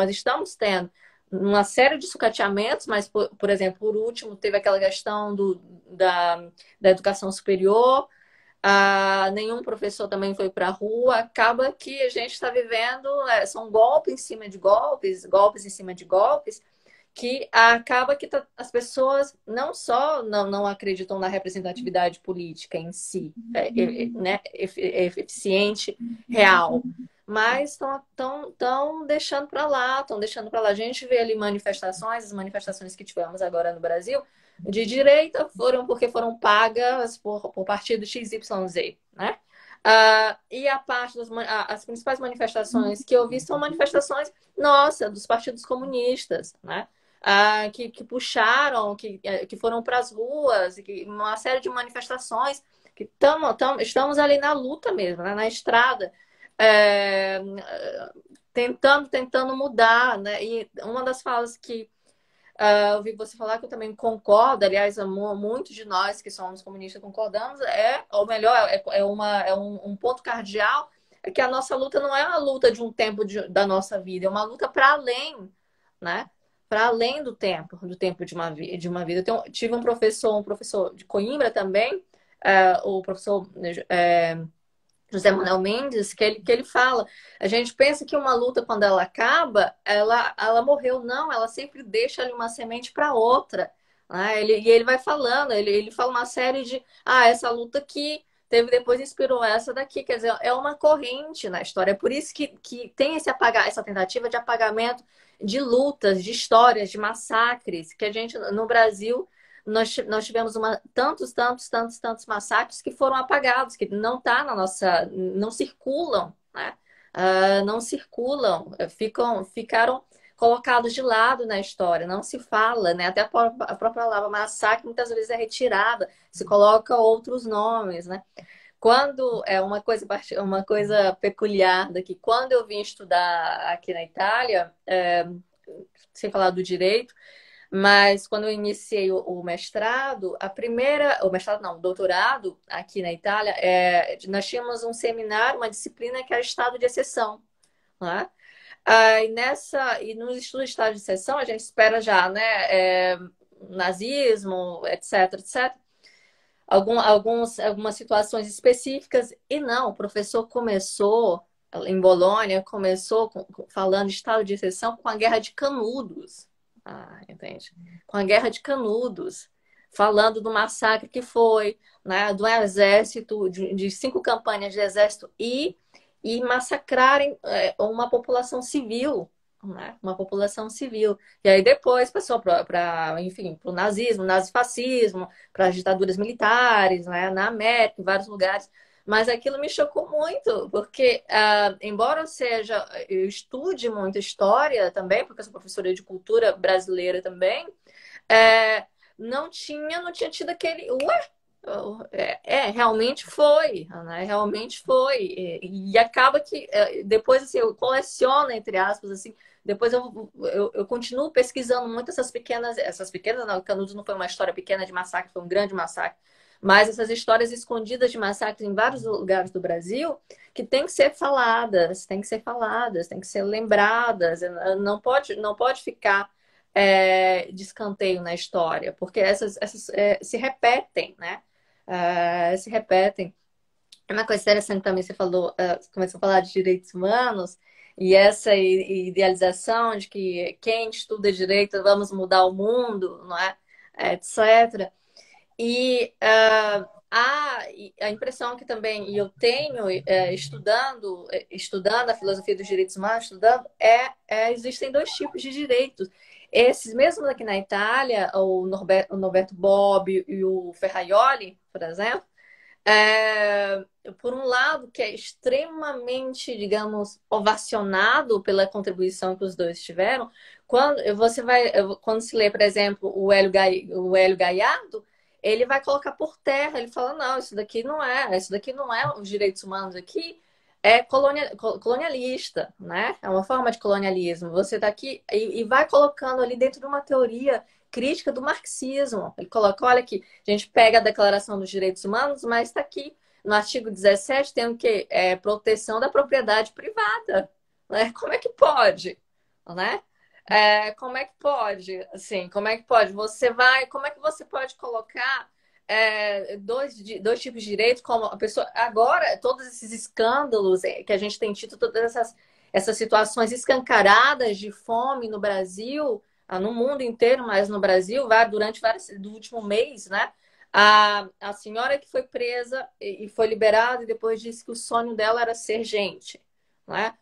estamos tendo uma série de sucateamentos, mas, por exemplo, por último, teve aquela questão da educação superior. Nenhum professor também foi para a rua. Acaba que a gente está vivendo, são golpes em cima de golpes, golpes em cima de golpes, que acaba que as pessoas não só não acreditam na representatividade política em si, né, eficiente, real, mas estão deixando para lá, estão deixando para lá. A gente vê ali manifestações, as manifestações que tivemos agora no Brasil, de direita foram porque foram pagas por partido XYZ, né? E a parte as principais manifestações que eu vi são manifestações, nossa, dos partidos comunistas, né? Que puxaram, que foram para as ruas, uma série de manifestações que estamos ali na luta mesmo, né? Na estrada, é, tentando mudar, né? E uma das falas que eu ouvi você falar, que eu também concordo, aliás, muitos de nós que somos comunistas concordamos, ou melhor, um ponto cardeal, é que a nossa luta não é uma luta de um tempo da nossa vida, é uma luta para além, né? Para além do tempo de uma vida. Tive um professor de Coimbra também, o professor José Manuel Mendes, que ele fala, a gente pensa que uma luta, quando ela acaba, ela morreu. Não, ela sempre deixa ali uma semente para outra. Né? E ele vai falando, ele fala uma série de, essa luta que teve depois inspirou essa daqui. Quer dizer, é uma corrente na história. É por isso que tem essa tentativa de apagamento de lutas, de histórias, de massacres, que a gente, no Brasil, nós tivemos tantos massacres que foram apagados, que não tá na nossa, não circulam, né? Não circulam, ficaram colocados de lado na história, não se fala, né? Até a própria palavra massacre muitas vezes é retirada, se coloca outros nomes, né? Quando é uma coisa peculiar daqui, quando eu vim estudar aqui na Itália, sem falar do direito, mas quando eu iniciei o mestrado, o mestrado não, o doutorado aqui na Itália, nós tínhamos um seminário, uma disciplina que era estado de exceção, né? E nos estudos de estado de exceção, a gente espera já, né? Nazismo, etc, etc. Algumas situações específicas, e não, o professor começou, em Bolonha, falando de estado de exceção com a Guerra de Canudos. Entende? Com a Guerra de Canudos, falando do massacre que foi, né, do exército, de 5 campanhas de exército e massacrarem uma população civil, né? Uma população civil. E aí depois passou enfim, para o nazismo, nazifascismo, para as ditaduras militares, né, na América, em vários lugares. Mas aquilo me chocou muito, porque, embora eu estude muito história também, porque eu sou professora de cultura brasileira também, é, não tinha tido aquele. Ué? Realmente foi, né? Realmente foi. E acaba que depois assim, eu coleciono, entre aspas, assim, depois eu continuo pesquisando muito essas pequenas, não, Canudos não foi uma história pequena de massacre, foi um grande massacre. Mas essas histórias escondidas de massacres em vários lugares do Brasil que têm que ser faladas, têm que ser lembradas. Não pode ficar de escanteio na história, porque essas se repetem, né? Se repetem. Uma coisa interessante também, você falou, começou a falar de direitos humanos e essa idealização de que quem estuda direito vamos mudar o mundo, não é? Etc. E a impressão que também eu tenho estudando a filosofia dos direitos humanos, existem 2 tipos de direitos. Esses mesmos aqui na Itália, o Norberto Bobbio e o Ferraioli, por exemplo, por um lado, que é extremamente, digamos, ovacionado pela contribuição que os dois tiveram, quando se lê, por exemplo, o Hélio Galhardo, ele vai colocar por terra, ele fala, não, isso daqui não é os direitos humanos aqui, é colonialista, né? É uma forma de colonialismo. Você está aqui e vai colocando ali dentro de uma teoria crítica do marxismo. Ele coloca, olha aqui, a gente pega a Declaração dos Direitos Humanos, mas está aqui no artigo 17 tem o quê? Proteção da propriedade privada. Né? Como é que pode? Né? Como é que pode? Assim, como é que pode? Como é que você pode colocar dois tipos de direitos, como a pessoa. Agora, todos esses escândalos que a gente tem tido, todas essas situações escancaradas de fome no Brasil, no mundo inteiro, mas no Brasil, durante do último mês, né? A senhora que foi presa e foi liberada e depois disse que o sonho dela era ser gente, né?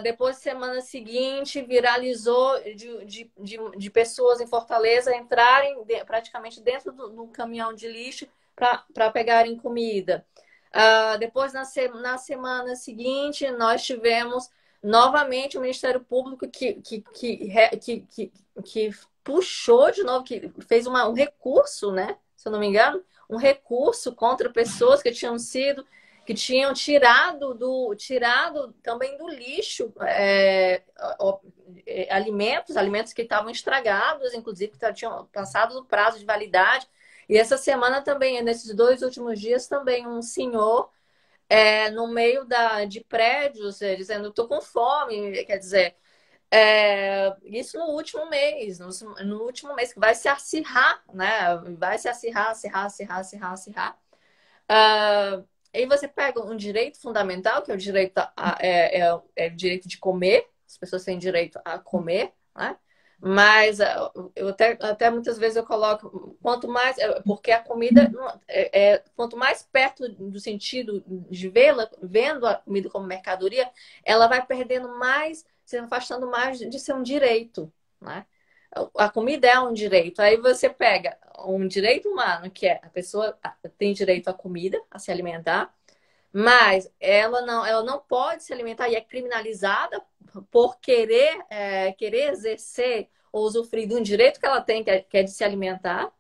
Depois, semana seguinte, viralizou de pessoas em Fortaleza entrarem praticamente dentro do caminhão de lixo para pegarem comida. Depois, na semana seguinte, nós tivemos novamente o Ministério Público que puxou de novo, que fez um recurso, né? Se eu não me engano, um recurso contra pessoas que tinham tirado também do lixo alimentos que estavam estragados, inclusive que tinham passado do prazo de validade. E essa semana também, nesses 2 últimos dias, também um senhor no meio de prédios dizendo, estou com fome, quer dizer, isso no último mês, no último mês, que vai se acirrar, né? Vai se acirrar, acirrar, acirrar, acirrar, acirrar. Aí você pega um direito fundamental, que é o direito, o direito de comer, as pessoas têm direito a comer, né? Mas eu até muitas vezes eu coloco, quanto mais, porque a comida, quanto mais perto do sentido de vendo a comida como mercadoria, ela vai perdendo mais, se afastando mais de ser um direito, né? A comida é um direito. Aí você pega um direito humano, que é a pessoa tem direito à comida, a se alimentar, mas ela não pode se alimentar e é criminalizada por querer exercer ou usufruir de um direito que ela tem, que é de se alimentar.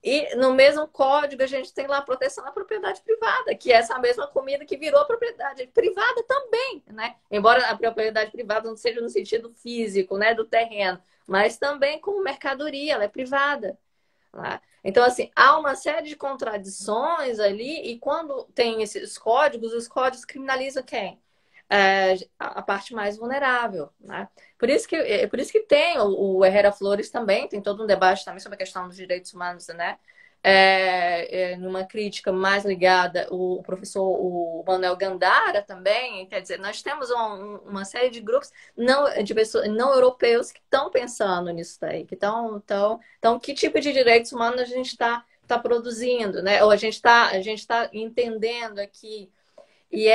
E no mesmo código a gente tem lá a proteção à propriedade privada, que é essa mesma comida que virou propriedade privada também, né? Embora a propriedade privada não seja no sentido físico, né, do terreno, mas também como mercadoria, ela é privada. Né? Então, assim, há uma série de contradições ali, e quando tem esses códigos, os códigos criminalizam quem? A parte mais vulnerável, né? Por isso que tem o Herrera Flores também, tem todo um debate também sobre a questão dos direitos humanos, né? Numa crítica mais ligada, o professor o Manuel Gandara também, quer dizer, nós temos uma série de grupos de pessoas não europeus que estão pensando nisso daí, que então, que tipo de direitos humanos a gente tá produzindo, né? Ou a gente tá entendendo aqui. E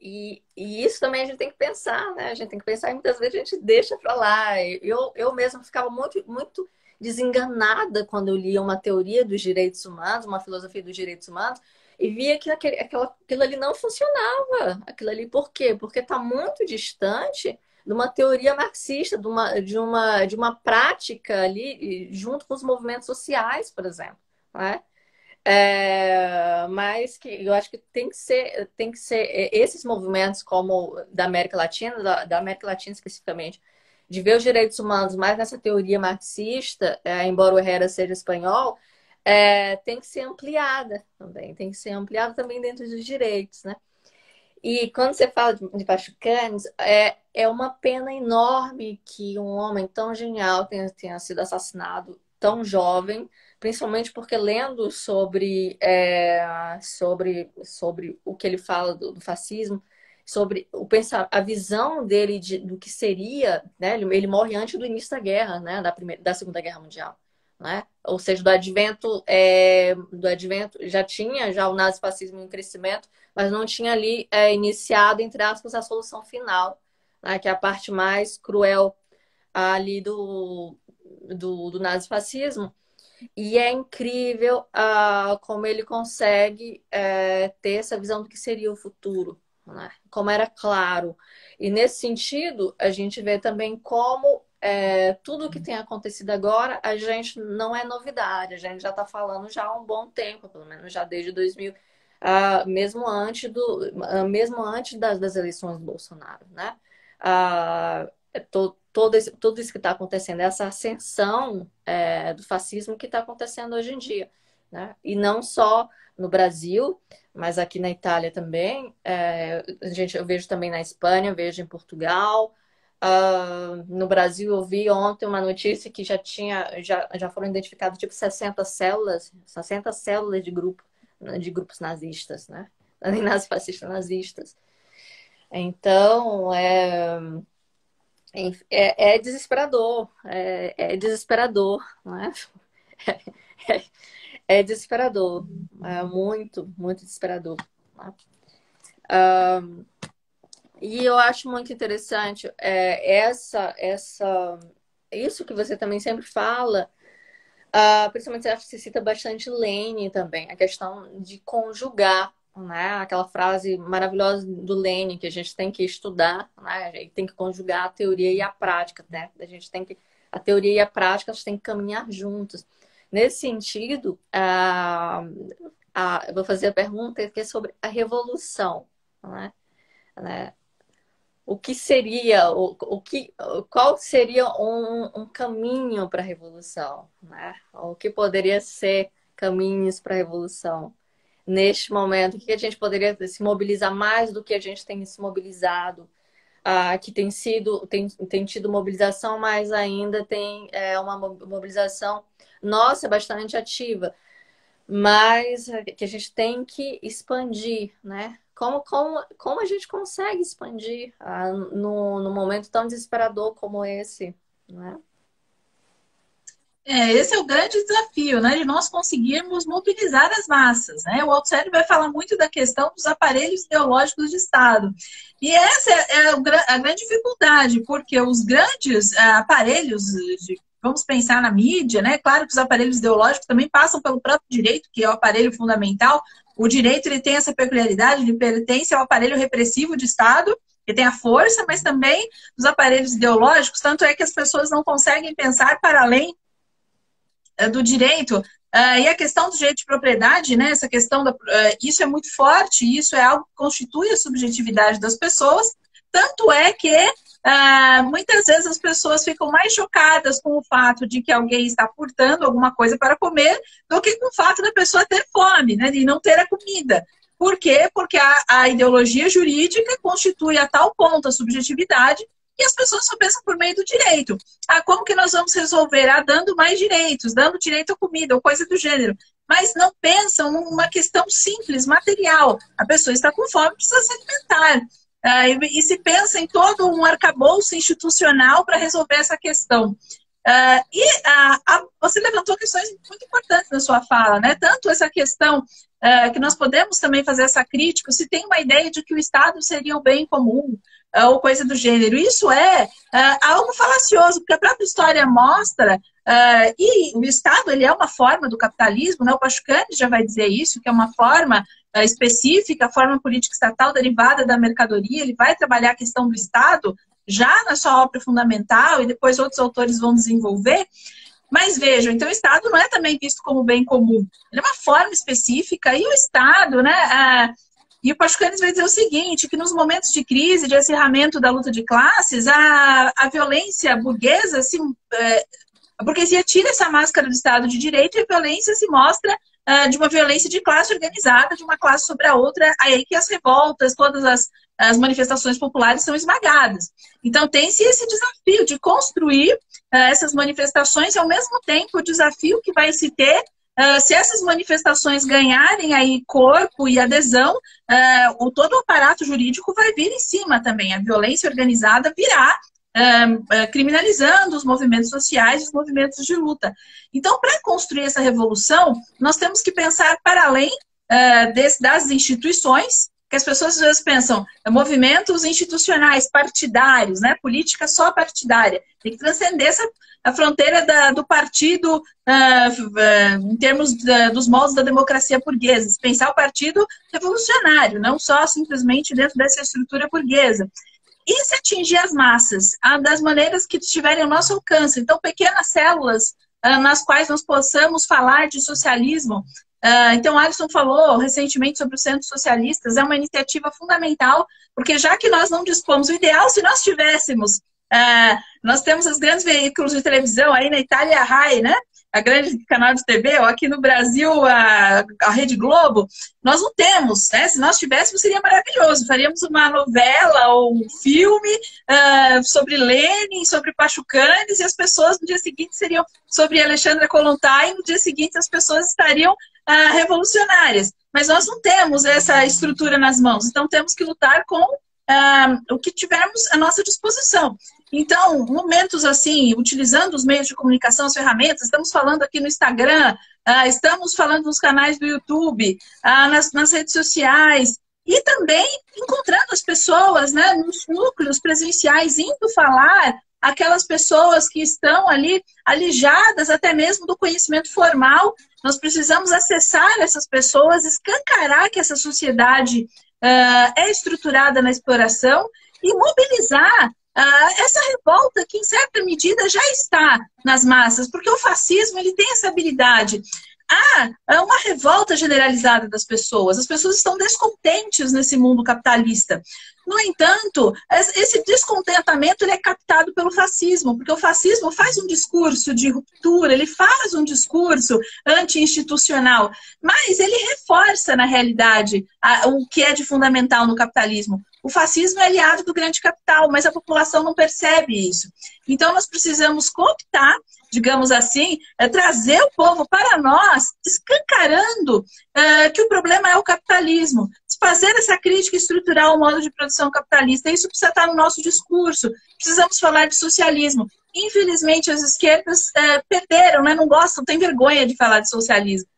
e isso também a gente tem que pensar, né? A gente tem que pensar e muitas vezes a gente deixa para lá. Eu mesma ficava muito, muito desenganada quando eu lia uma teoria dos direitos humanos, uma filosofia dos direitos humanos, e via que aquilo ali não funcionava. Aquilo ali, por quê? Porque está muito distante de uma teoria marxista, de uma prática ali, junto com os movimentos sociais, por exemplo. Né? Mas que eu acho que tem que ser esses movimentos como da América Latina, da América Latina especificamente, de ver os direitos humanos mais nessa teoria marxista, embora o Herrera seja espanhol, tem que ser ampliada também, tem que ser ampliada também dentro dos direitos, né? E quando você fala de Pachucanes, é uma pena enorme que um homem tão genial tenha sido assassinado tão jovem, principalmente porque lendo sobre o que ele fala do fascismo, sobre a visão dele do que seria, né? Ele morre antes do início da guerra, né? Da Segunda Guerra Mundial. Né? Ou seja, do advento já o nazifascismo em crescimento, mas não tinha ali iniciado, entre aspas, a solução final, né? Que é a parte mais cruel ali do nazifascismo. E é incrível como ele consegue ter essa visão do que seria o futuro, né? Como era claro. E nesse sentido, a gente vê também como tudo o que tem acontecido agora, a gente não é novidade, a gente já está falando já há um bom tempo, pelo menos já desde 2000, mesmo antes das eleições do Bolsonaro, né? Tudo isso que está acontecendo, essa ascensão do fascismo que está acontecendo hoje em dia. né? E não só no Brasil, mas aqui na Itália também. Eu vejo também na Espanha, eu vejo em Portugal. No Brasil, eu vi ontem uma notícia que já foram identificadas tipo 60 células de de grupos nazistas, né? Nazifascistas nazistas. Então, é desesperador, é desesperador, né? É desesperador, é muito, muito desesperador. Né? E eu acho muito interessante isso que você também sempre fala, principalmente acho que você cita bastante Lênin também, a questão de conjugar, né? Aquela frase maravilhosa do Lênin que a gente tem que estudar, né? A gente tem que conjugar a teoria e a prática, né? A teoria e a prática elas têm que caminhar juntos. Nesse sentido, eu vou fazer a pergunta que é sobre a revolução, né? O que seria, qual seria um caminho para a revolução, né? O que poderia ser caminhos para a revolução neste momento? O que a gente poderia se mobilizar mais do que a gente tem se mobilizado? Que tem tido mobilização, mas ainda tem uma mobilização nossa bastante ativa, mas que a gente tem que expandir, né? Como a gente consegue expandir num momento tão desesperador como esse, né? Esse é o grande desafio, né, de nós conseguirmos mobilizar as massas, né? O Althusser vai falar muito da questão dos aparelhos ideológicos de Estado. E essa é a grande dificuldade, porque os grandes aparelhos, vamos pensar na mídia, né? Claro que os aparelhos ideológicos também passam pelo próprio direito, que é o aparelho fundamental. O direito ele tem essa peculiaridade, ele pertence ao aparelho repressivo de Estado, que tem a força, mas também os aparelhos ideológicos, tanto é que as pessoas não conseguem pensar para além do direito, e a questão do direito de propriedade, né, essa questão isso é muito forte, isso é algo que constitui a subjetividade das pessoas, tanto é que muitas vezes as pessoas ficam mais chocadas com o fato de que alguém está furtando alguma coisa para comer do que com o fato da pessoa ter fome, né, de não ter a comida. Por quê? Porque a ideologia jurídica constitui a tal ponto a subjetividade e as pessoas só pensam por meio do direito. Como que nós vamos resolver? Dando mais direitos, dando direito à comida, ou coisa do gênero. Mas não pensam numa questão simples, material. A pessoa está com fome, precisa se alimentar. E se pensa em todo um arcabouço institucional para resolver essa questão. Você levantou questões muito importantes na sua fala, né? Tanto essa questão que nós podemos também fazer essa crítica, se tem uma ideia de que o Estado seria o bem comum, ou coisa do gênero. Isso é algo falacioso, porque a própria história mostra, e o Estado ele é uma forma do capitalismo, né? O Pachucanes já vai dizer isso, que é uma forma específica, a forma política estatal derivada da mercadoria, ele vai trabalhar a questão do Estado já na sua obra fundamental, e depois outros autores vão desenvolver. Mas vejam, então o Estado não é também visto como bem comum, ele é uma forma específica, e o Estado, né? E o Pachucanes vai dizer o seguinte, que nos momentos de crise, de acirramento da luta de classes, a violência burguesa, a burguesia tira essa máscara do Estado de Direito e a violência se mostra de uma violência de classe organizada, de uma classe sobre a outra, aí que as revoltas, todas as manifestações populares são esmagadas. Então tem-se esse desafio de construir essas manifestações e ao mesmo tempo o desafio que vai se ter se essas manifestações ganharem aí corpo e adesão, todo o aparato jurídico vai vir em cima também. A violência organizada virá criminalizando os movimentos sociais, os movimentos de luta. Então, para construir essa revolução, nós temos que pensar para além das instituições, que as pessoas às vezes pensam movimentos institucionais, partidários, né? Política só partidária. Tem que transcender a fronteira do partido em termos dos moldes da democracia burguesa. Pensar o partido revolucionário, não só simplesmente dentro dessa estrutura burguesa. E se atingir as massas, das maneiras que estiverem ao nosso alcance. Então, pequenas células nas quais nós possamos falar de socialismo. Então, Alisson falou recentemente sobre os centros socialistas, é uma iniciativa fundamental, porque já que nós não dispomos, o ideal se nós tivéssemos, nós temos os grandes veículos de televisão aí na Itália, a RAI, né? a grande canal de TV, ou aqui no Brasil a Rede Globo, nós não temos, né? Se nós tivéssemos, seria maravilhoso. Faríamos uma novela ou um filme sobre Lenin, sobre Pachucanes, e as pessoas no dia seguinte seriam sobre Alexandra Kollontai, e no dia seguinte as pessoas estariam revolucionárias. Mas nós não temos essa estrutura nas mãos, então temos que lutar com o que tivermos à nossa disposição. Então, momentos assim, utilizando os meios de comunicação, as ferramentas, estamos falando aqui no Instagram, estamos falando nos canais do YouTube, nas redes sociais, e também encontrando as pessoas, né, nos núcleos presenciais, indo falar aquelas pessoas que estão ali alijadas até mesmo do conhecimento formal. Nós precisamos acessar essas pessoas, escancarar que essa sociedade é estruturada na exploração e mobilizar essa revolta que, em certa medida, já está nas massas, porque o fascismo ele tem essa habilidade. Há uma revolta generalizada das pessoas, as pessoas estão descontentes nesse mundo capitalista. No entanto, esse descontentamento ele é captado pelo fascismo, porque o fascismo faz um discurso de ruptura, ele faz um discurso anti-institucional, mas ele reforça, na realidade, o que é de fundamental no capitalismo. O fascismo é aliado do grande capital, mas a população não percebe isso. Então, nós precisamos cooptar, digamos assim, trazer o povo para nós, escancarando que o problema é o capitalismo. Fazer essa crítica estrutural ao modo de produção capitalista. Isso precisa estar no nosso discurso. Precisamos falar de socialismo. Infelizmente, as esquerdas perderam, né? Não gostam, têm vergonha de falar de socialismo.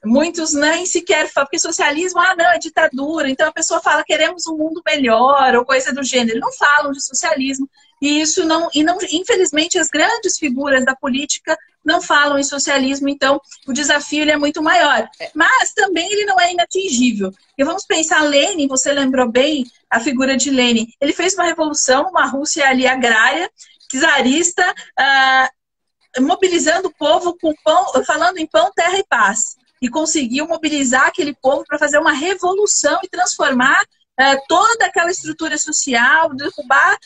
Muitos nem sequer falam, porque socialismo, não, é ditadura. Então a pessoa fala, queremos um mundo melhor, ou coisa do gênero. Não falam de socialismo. E isso não, infelizmente, as grandes figuras da política não falam em socialismo, então o desafio ele é muito maior. Mas também ele não é inatingível. E vamos pensar, Lenin, você lembrou bem a figura de Lenin. Ele fez uma revolução, uma Rússia ali agrária, czarista, mobilizando o povo com pão, falando em pão, terra e paz. E conseguiu mobilizar aquele povo para fazer uma revolução e transformar toda aquela estrutura social, derrubar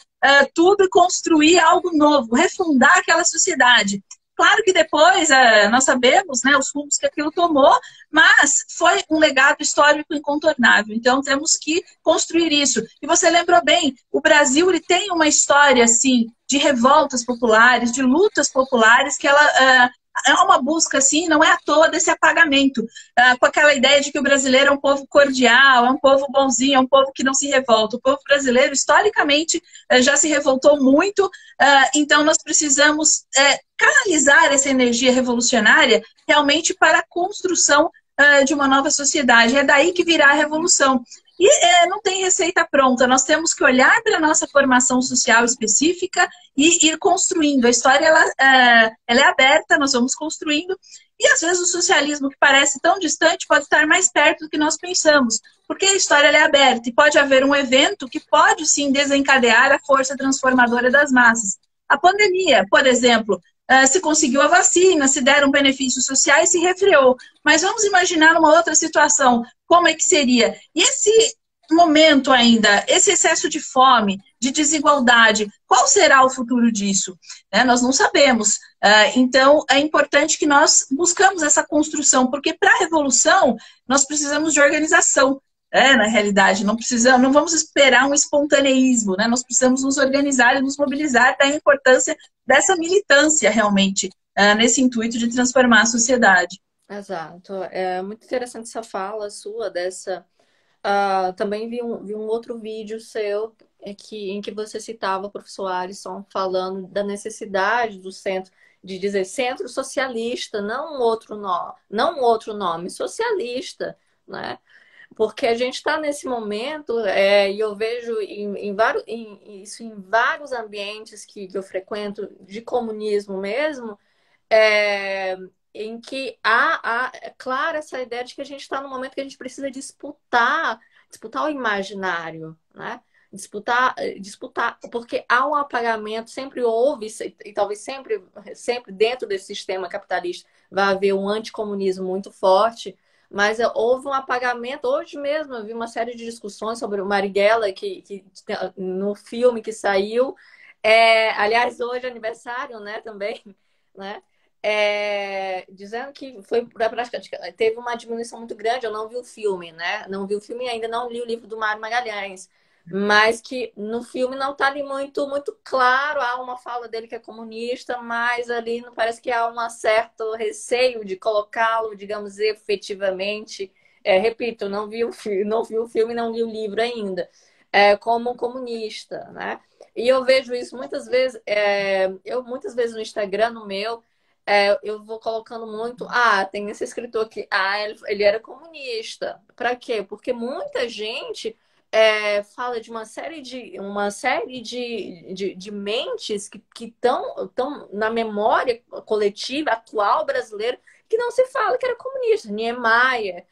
tudo e construir algo novo, refundar aquela sociedade. Claro que depois nós sabemos, né, os rumos que aquilo tomou, mas foi um legado histórico incontornável. Então temos que construir isso. E você lembrou bem, o Brasil ele tem uma história assim de revoltas populares, de lutas populares, que ela é uma busca assim, não é à toa desse apagamento, com aquela ideia de que o brasileiro é um povo cordial, é um povo bonzinho, é um povo que não se revolta. O povo brasileiro, historicamente, já se revoltou muito, então nós precisamos canalizar essa energia revolucionária realmente para a construção de uma nova sociedade. É daí que virá a revolução. E não tem receita pronta, nós temos que olhar para a nossa formação social específica e ir construindo. A história ela é aberta, nós vamos construindo. E às vezes o socialismo, que parece tão distante, pode estar mais perto do que nós pensamos. Porque a história ela é aberta e pode haver um evento que pode sim desencadear a força transformadora das massas. A pandemia, por exemplo, se conseguiu a vacina, se deram benefícios sociais, se refreou. Mas vamos imaginar uma outra situação. Como é que seria? E esse momento ainda, esse excesso de fome, de desigualdade, qual será o futuro disso? Nós não sabemos. Então, é importante que nós buscamos essa construção, porque para a revolução, nós precisamos de organização. Na realidade, não vamos esperar um espontaneísmo, né? Nós precisamos nos organizar e nos mobilizar, daí a importância dessa militância realmente, nesse intuito de transformar a sociedade. Exato. É muito interessante essa fala sua dessa. Também vi um outro vídeo seu em que você citava o professor Alisson falando da necessidade do centro, de dizer centro socialista, não um outro nome, socialista, né? Porque a gente está nesse momento, e eu vejo isso em vários ambientes que eu frequento, de comunismo mesmo, em que é clara essa ideia de que a gente está no momento que a gente precisa disputar o imaginário, né? Disputar, porque há um apagamento, sempre houve, e talvez sempre dentro desse sistema capitalista vai haver um anticomunismo muito forte. Mas houve um apagamento. Hoje mesmo eu vi uma série de discussões sobre o Marighella, que no filme que saiu. Aliás, hoje é aniversário, né, também, né? dizendo que foi para prática, teve uma diminuição muito grande. Eu não vi o filme, né? Não vi o filme e ainda não li o livro do Mário Magalhães. Mas que no filme não está ali muito claro. Há uma fala dele que é comunista, mas ali não parece que há um certo receio de colocá-lo, digamos, efetivamente. Repito, não vi o filme, não li o livro ainda, como um comunista, né? E eu vejo isso muitas vezes, eu muitas vezes no Instagram, no meu, eu vou colocando muito, tem esse escritor aqui, ele era comunista. Para quê? Porque muita gente fala de uma série de mentes que estão na memória coletiva atual brasileira que não se fala que era comunista. Niemeyer,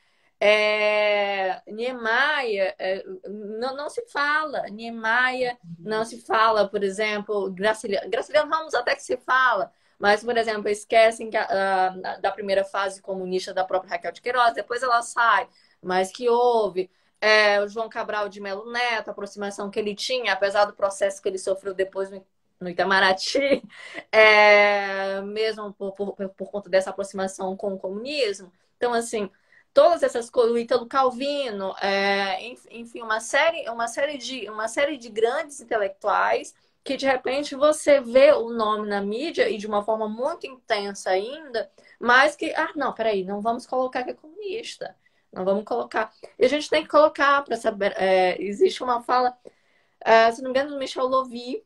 não se fala. Niemeyer não se fala, por exemplo, Graciliano Ramos até que se fala, mas, por exemplo, esquecem da primeira fase comunista da própria Raquel de Queiroz, depois ela sai, mas que houve. O João Cabral de Melo Neto, a aproximação que ele tinha, apesar do processo que ele sofreu depois no Itamaraty, mesmo por conta dessa aproximação com o comunismo. Então, assim, todas essas coisas, o Ítalo Calvino, enfim, uma série de grandes intelectuais que de repente você vê o nome na mídia e de uma forma muito intensa ainda, mas que, não, peraí, não vamos colocar que é comunista. Não vamos colocar. E a gente tem que colocar para saber. Existe uma fala, se não me engano, do Michel Louvi,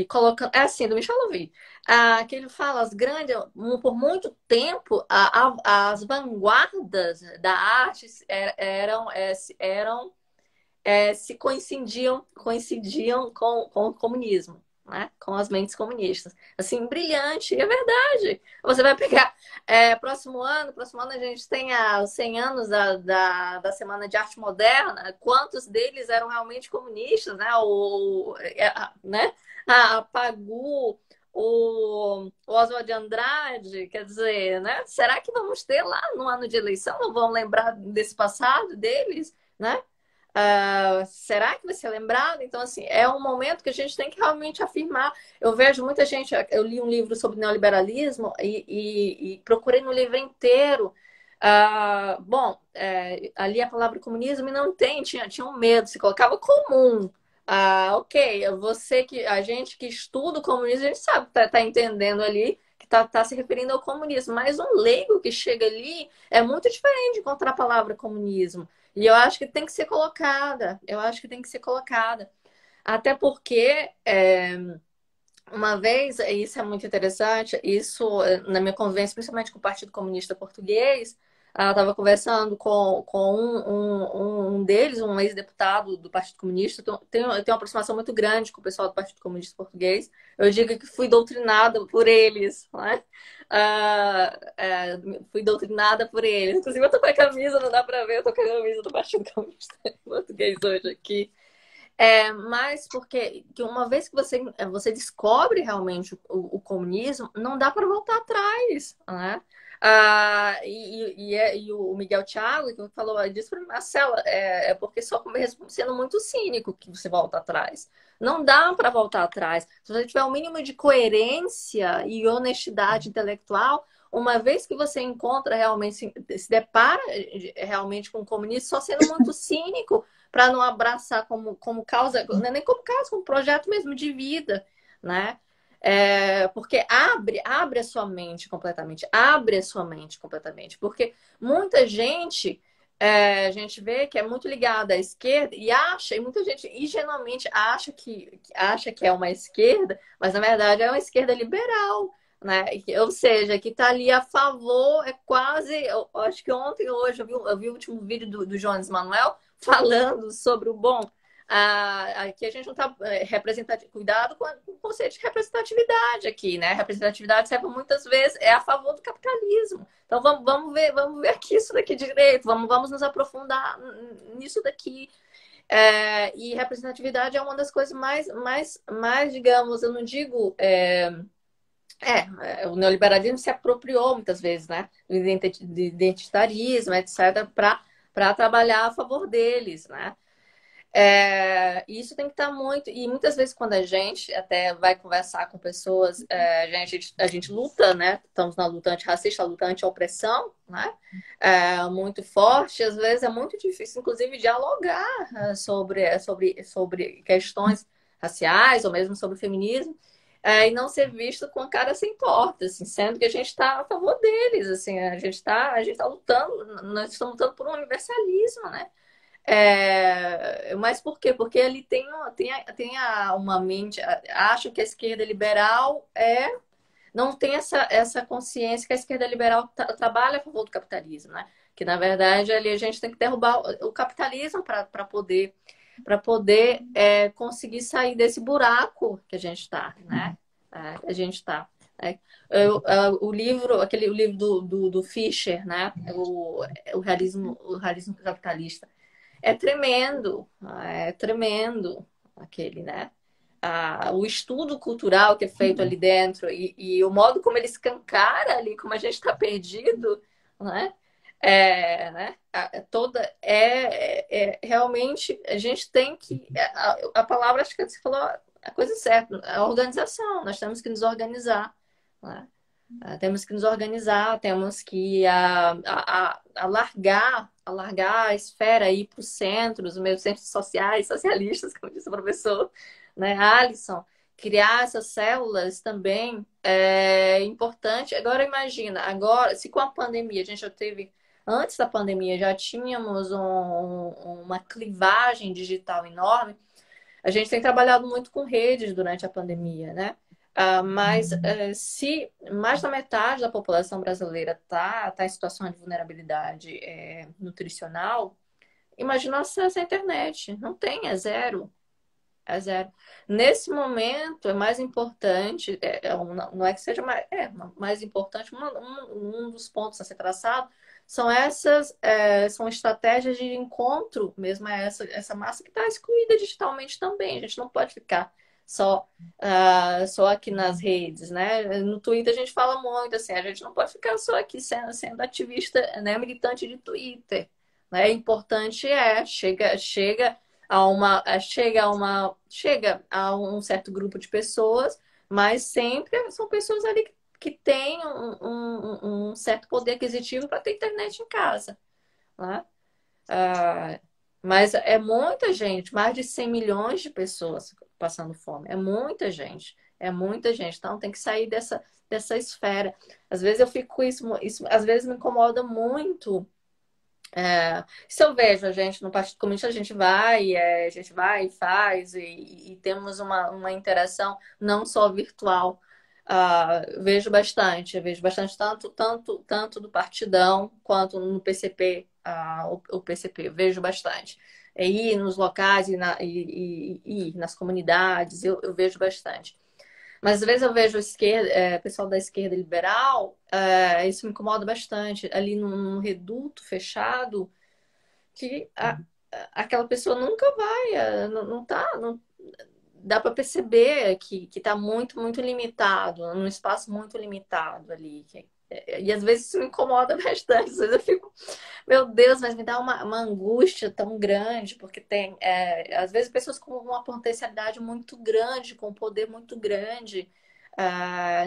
colocando. É assim, do Michel Louvi. Que ele fala, por muito tempo, as vanguardas da arte se coincidiam com o comunismo, né? Com as mentes comunistas. Assim, brilhante, é verdade. Você vai pegar próximo ano a gente tem os 100 anos da Semana de Arte Moderna. Quantos deles eram realmente comunistas, né? Né? A Pagu, o Oswald de Andrade, quer dizer, né? Será que vamos ter lá no ano de eleição? Não vão lembrar desse passado deles, né? Será que vai ser lembrado? Então, assim, é um momento que a gente tem que realmente afirmar. Eu vejo muita gente. Eu li um livro sobre neoliberalismo e procurei no livro inteiro. Ali a palavra comunismo e não tinha um medo, se colocava comum. Ok, a gente que estuda o comunismo, a gente sabe, tá entendendo ali que tá se referindo ao comunismo, mas um leigo que chega ali é muito diferente de encontrar a palavra comunismo. E eu acho que tem que ser colocada. Eu acho que tem que ser colocada. Até porque, uma vez, e isso é muito interessante, isso na minha convivência, principalmente com o Partido Comunista Português, ela estava conversando com um deles, um ex-deputado do Partido Comunista. Tem uma aproximação muito grande com o pessoal do Partido Comunista Português. Eu digo que fui doutrinada por eles, né? Fui doutrinada por eles. Inclusive, eu tô com a camisa, não dá para ver, eu tô com a camisa do Partido Comunista Português hoje aqui. Mas porque que uma vez que você descobre realmente o comunismo, não dá para voltar atrás, né? E o Miguel Thiago que falou disso para mim, Marcela, porque só sendo muito cínico que você volta atrás. Não dá para voltar atrás. Se você tiver o mínimo de coerência e honestidade intelectual, uma vez que você encontra realmente, se depara realmente com o comunismo, só sendo muito cínico para não abraçar como causa, não é nem como causa, como projeto mesmo de vida, né? Porque abre a sua mente completamente, porque muita gente a gente vê que é muito ligada à esquerda e muita gente ingenuamente acha que é uma esquerda, mas na verdade é uma esquerda liberal, né? Ou seja, que está ali a favor, eu acho que ontem ou hoje eu vi o último vídeo do Jones Manuel falando sobre o bom. Aqui a gente não está representativo. Cuidado com o conceito de representatividade aqui, né? Representatividade serve muitas vezes a favor do capitalismo. Então vamos ver aqui isso daqui direito, vamos nos aprofundar nisso daqui. E representatividade é uma das coisas mais digamos, eu não digo. O neoliberalismo se apropriou muitas vezes, né? Do identitarismo, etc., para trabalhar a favor deles, né? Isso tem que estar muito. E muitas vezes, quando a gente até vai conversar com pessoas, a gente luta, né? Estamos na luta antirracista, a luta anti-opressão, né? Muito forte. Às vezes é muito difícil, inclusive, dialogar sobre questões raciais ou mesmo sobre feminismo. E não ser visto com a cara sem porta, assim, sendo que a gente está a favor deles, assim, a gente tá lutando, nós estamos lutando por um universalismo, né? Mas por quê? Porque ele uma mente. Acho que a esquerda liberal não tem essa consciência que a esquerda liberal trabalha a favor do capitalismo, né? Que na verdade ali a gente tem que derrubar o capitalismo para poder conseguir sair desse buraco que a gente está, né? A gente está. O livro do Fischer, né? O realismo capitalista é tremendo aquele, né? O estudo cultural que é feito ali dentro e o modo como ele escancara ali, como a gente está perdido, né? Né? Realmente a gente tem que a palavra, acho que você falou a coisa certa, a organização, nós temos que nos organizar, né? Temos que nos organizar, temos que alargar a esfera aí para os centros, os meus centros sociais, socialistas, como disse o professor, né, Alisson. Criar essas células também é importante. Agora imagina, agora, se com a pandemia a gente já teve, antes da pandemia já tínhamos uma clivagem digital enorme, a gente tem trabalhado muito com redes durante a pandemia, né? Mas se mais da metade da população brasileira tá em situação de vulnerabilidade nutricional, imagina o acesso à internet. Não tem, é zero. É zero. Nesse momento, é mais importante, não é que seja mais importante, um dos pontos a ser traçado são estratégias de encontro, mesmo essa massa que está excluída digitalmente também. A gente não pode ficar só aqui nas redes, né? No Twitter a gente fala muito assim, a gente não pode ficar só aqui sendo ativista, né, militante de Twitter. Né? É importante chega a um certo grupo de pessoas, mas sempre são pessoas ali que têm um certo poder aquisitivo para ter internet em casa, né? Ah, mas é muita gente, mais de 100 milhões de pessoas passando fome. É muita gente. É muita gente. Então tem que sair dessa esfera. Às vezes eu fico com isso às vezes me incomoda muito. Se eu vejo a gente no Partido Comunista, a gente vai e faz, e temos uma interação não só virtual. Vejo bastante tanto do Partidão quanto no PCP, o PCP, vejo bastante. Ir nos locais e nas comunidades, eu vejo bastante. Mas às vezes eu vejo pessoal da esquerda liberal, isso me incomoda bastante. Ali num reduto fechado, que aquela pessoa nunca vai, não tá, não, dá para perceber que está muito, muito limitado, num espaço muito limitado ali. E às vezes isso me incomoda bastante. Às vezes eu fico, meu Deus, mas me dá uma angústia tão grande, porque às vezes pessoas com uma potencialidade muito grande, com um poder muito grande,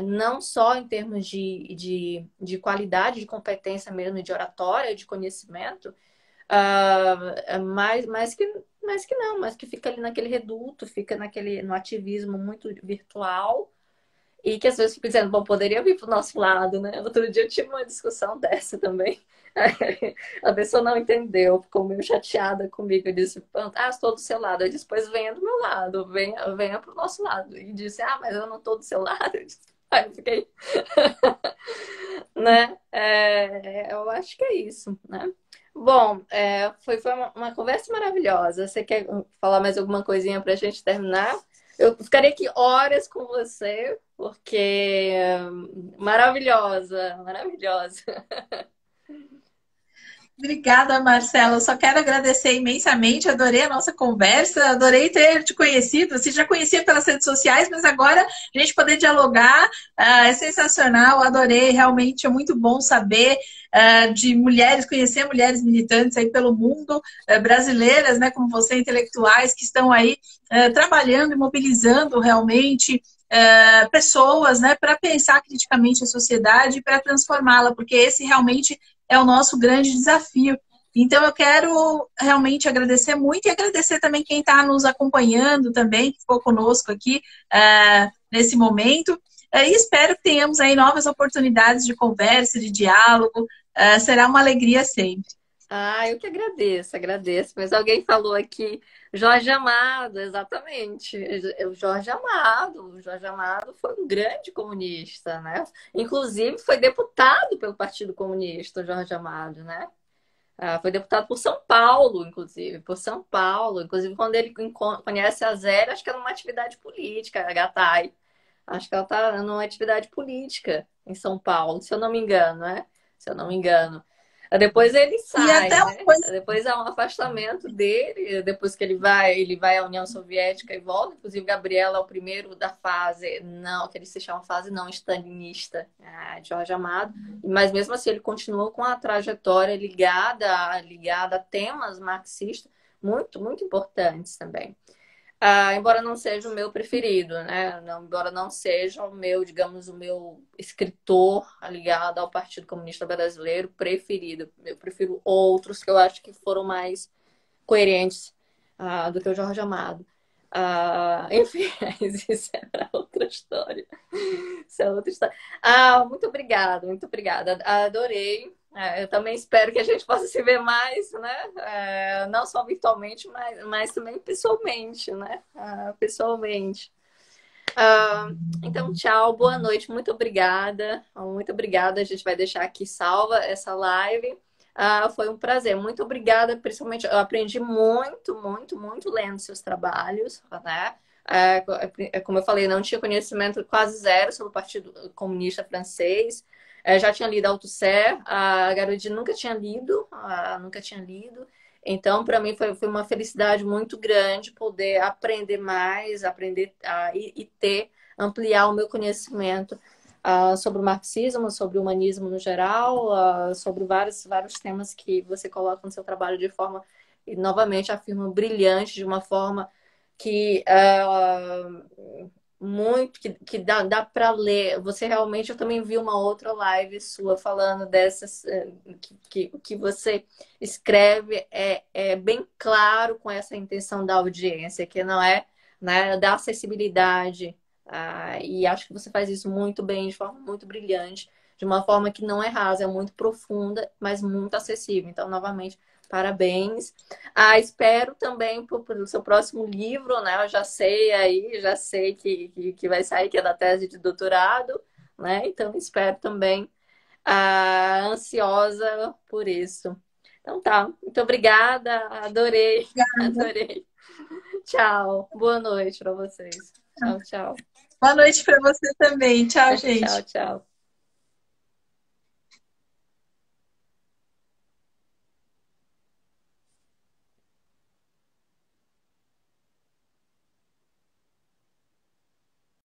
não só em termos de qualidade, de competência mesmo, de oratória, de conhecimento, mas que fica ali naquele reduto, fica no ativismo muito virtual e que às vezes fica dizendo, bom, poderia vir para o nosso lado, né? Outro dia eu tive uma discussão dessa também. A pessoa não entendeu, ficou meio chateada comigo. Eu disse, estou do seu lado. Eu disse, pois venha do meu lado, venha para o nosso lado. E disse, mas eu não estou do seu lado. Eu disse, eu fiquei, né? Eu acho que é isso, né? Bom, foi uma conversa maravilhosa. Você quer falar mais alguma coisinha para a gente terminar? Eu ficaria aqui horas com você, porque maravilhosa, maravilhosa. Obrigada, Marcela. Eu só quero agradecer imensamente. Adorei a nossa conversa, adorei ter te conhecido. Você já conhecia pelas redes sociais, mas agora a gente poder dialogar é sensacional. Adorei, realmente é muito bom saber de mulheres, conhecer mulheres militantes aí pelo mundo, brasileiras, né, como você, intelectuais, que estão aí trabalhando e mobilizando realmente pessoas, né, para pensar criticamente a sociedade e para transformá-la, porque esse realmente é o nosso grande desafio. Então, eu quero realmente agradecer muito e agradecer também quem está nos acompanhando também, que ficou conosco aqui nesse momento. E espero que tenhamos aí novas oportunidades de conversa, de diálogo. Será uma alegria sempre. Ah, eu que agradeço, agradeço. Mas alguém falou aqui, Jorge Amado, exatamente. O Jorge Amado foi um grande comunista, né? Inclusive foi deputado pelo Partido Comunista, o Jorge Amado, né? Foi deputado por São Paulo, inclusive, por São Paulo. Inclusive, quando ele conhece a Zélia, acho que era numa atividade política, a Gattai. Acho que ela está numa atividade política em São Paulo, se eu não me engano, né? Se eu não me engano. Depois ele E sai, até uma né? coisa. Depois há um afastamento dele, depois que ele vai à União Soviética e volta. Inclusive, Gabriela é o primeiro da fase, não, que ele se chama fase não stalinista, Jorge Amado. Mas mesmo assim, ele continua com a trajetória ligada a temas marxistas muito importantes também. Embora não seja o meu preferido, né? Embora não seja o meu, digamos, o meu escritor ligado ao Partido Comunista Brasileiro preferido. Eu prefiro outros que eu acho que foram mais coerentes do que o Jorge Amado. Enfim, mas isso é outra história. Isso é outra história. Muito obrigada, muito obrigada. Adorei. Eu também espero que a gente possa se ver mais, né? Não só virtualmente, mas também pessoalmente, né? Pessoalmente. Então, tchau, boa noite, muito obrigada. Muito obrigada. A gente vai deixar aqui salva essa live. Foi um prazer. Muito obrigada, principalmente. Eu aprendi muito lendo seus trabalhos, né? Como eu falei, não tinha conhecimento quase zero sobre o Partido Comunista Francês. Já tinha lido Althusser, a Garodi nunca tinha lido, nunca tinha lido. Então, para mim, foi uma felicidade muito grande poder aprender mais, aprender ampliar o meu conhecimento sobre o marxismo, sobre o humanismo no geral, sobre vários temas que você coloca no seu trabalho de forma, e novamente afirmo, brilhante, de uma forma que que dá para ler. Você realmente, eu também vi uma outra live sua falando dessas que você escreve é bem claro com essa intenção da audiência, que não é, né, da acessibilidade. E acho que você faz isso muito bem, de forma muito brilhante, de uma forma que não é rasa, é muito profunda, mas muito acessível. Então, novamente, parabéns. Espero também pelo seu próximo livro, né? Eu já sei que vai sair, que é da tese de doutorado, né? Então, espero também, ansiosa por isso. Então tá, muito obrigada, adorei, adorei. Tchau, boa noite para vocês. Tchau, tchau. Boa noite para você também. Tchau, Tchau, gente. tchau.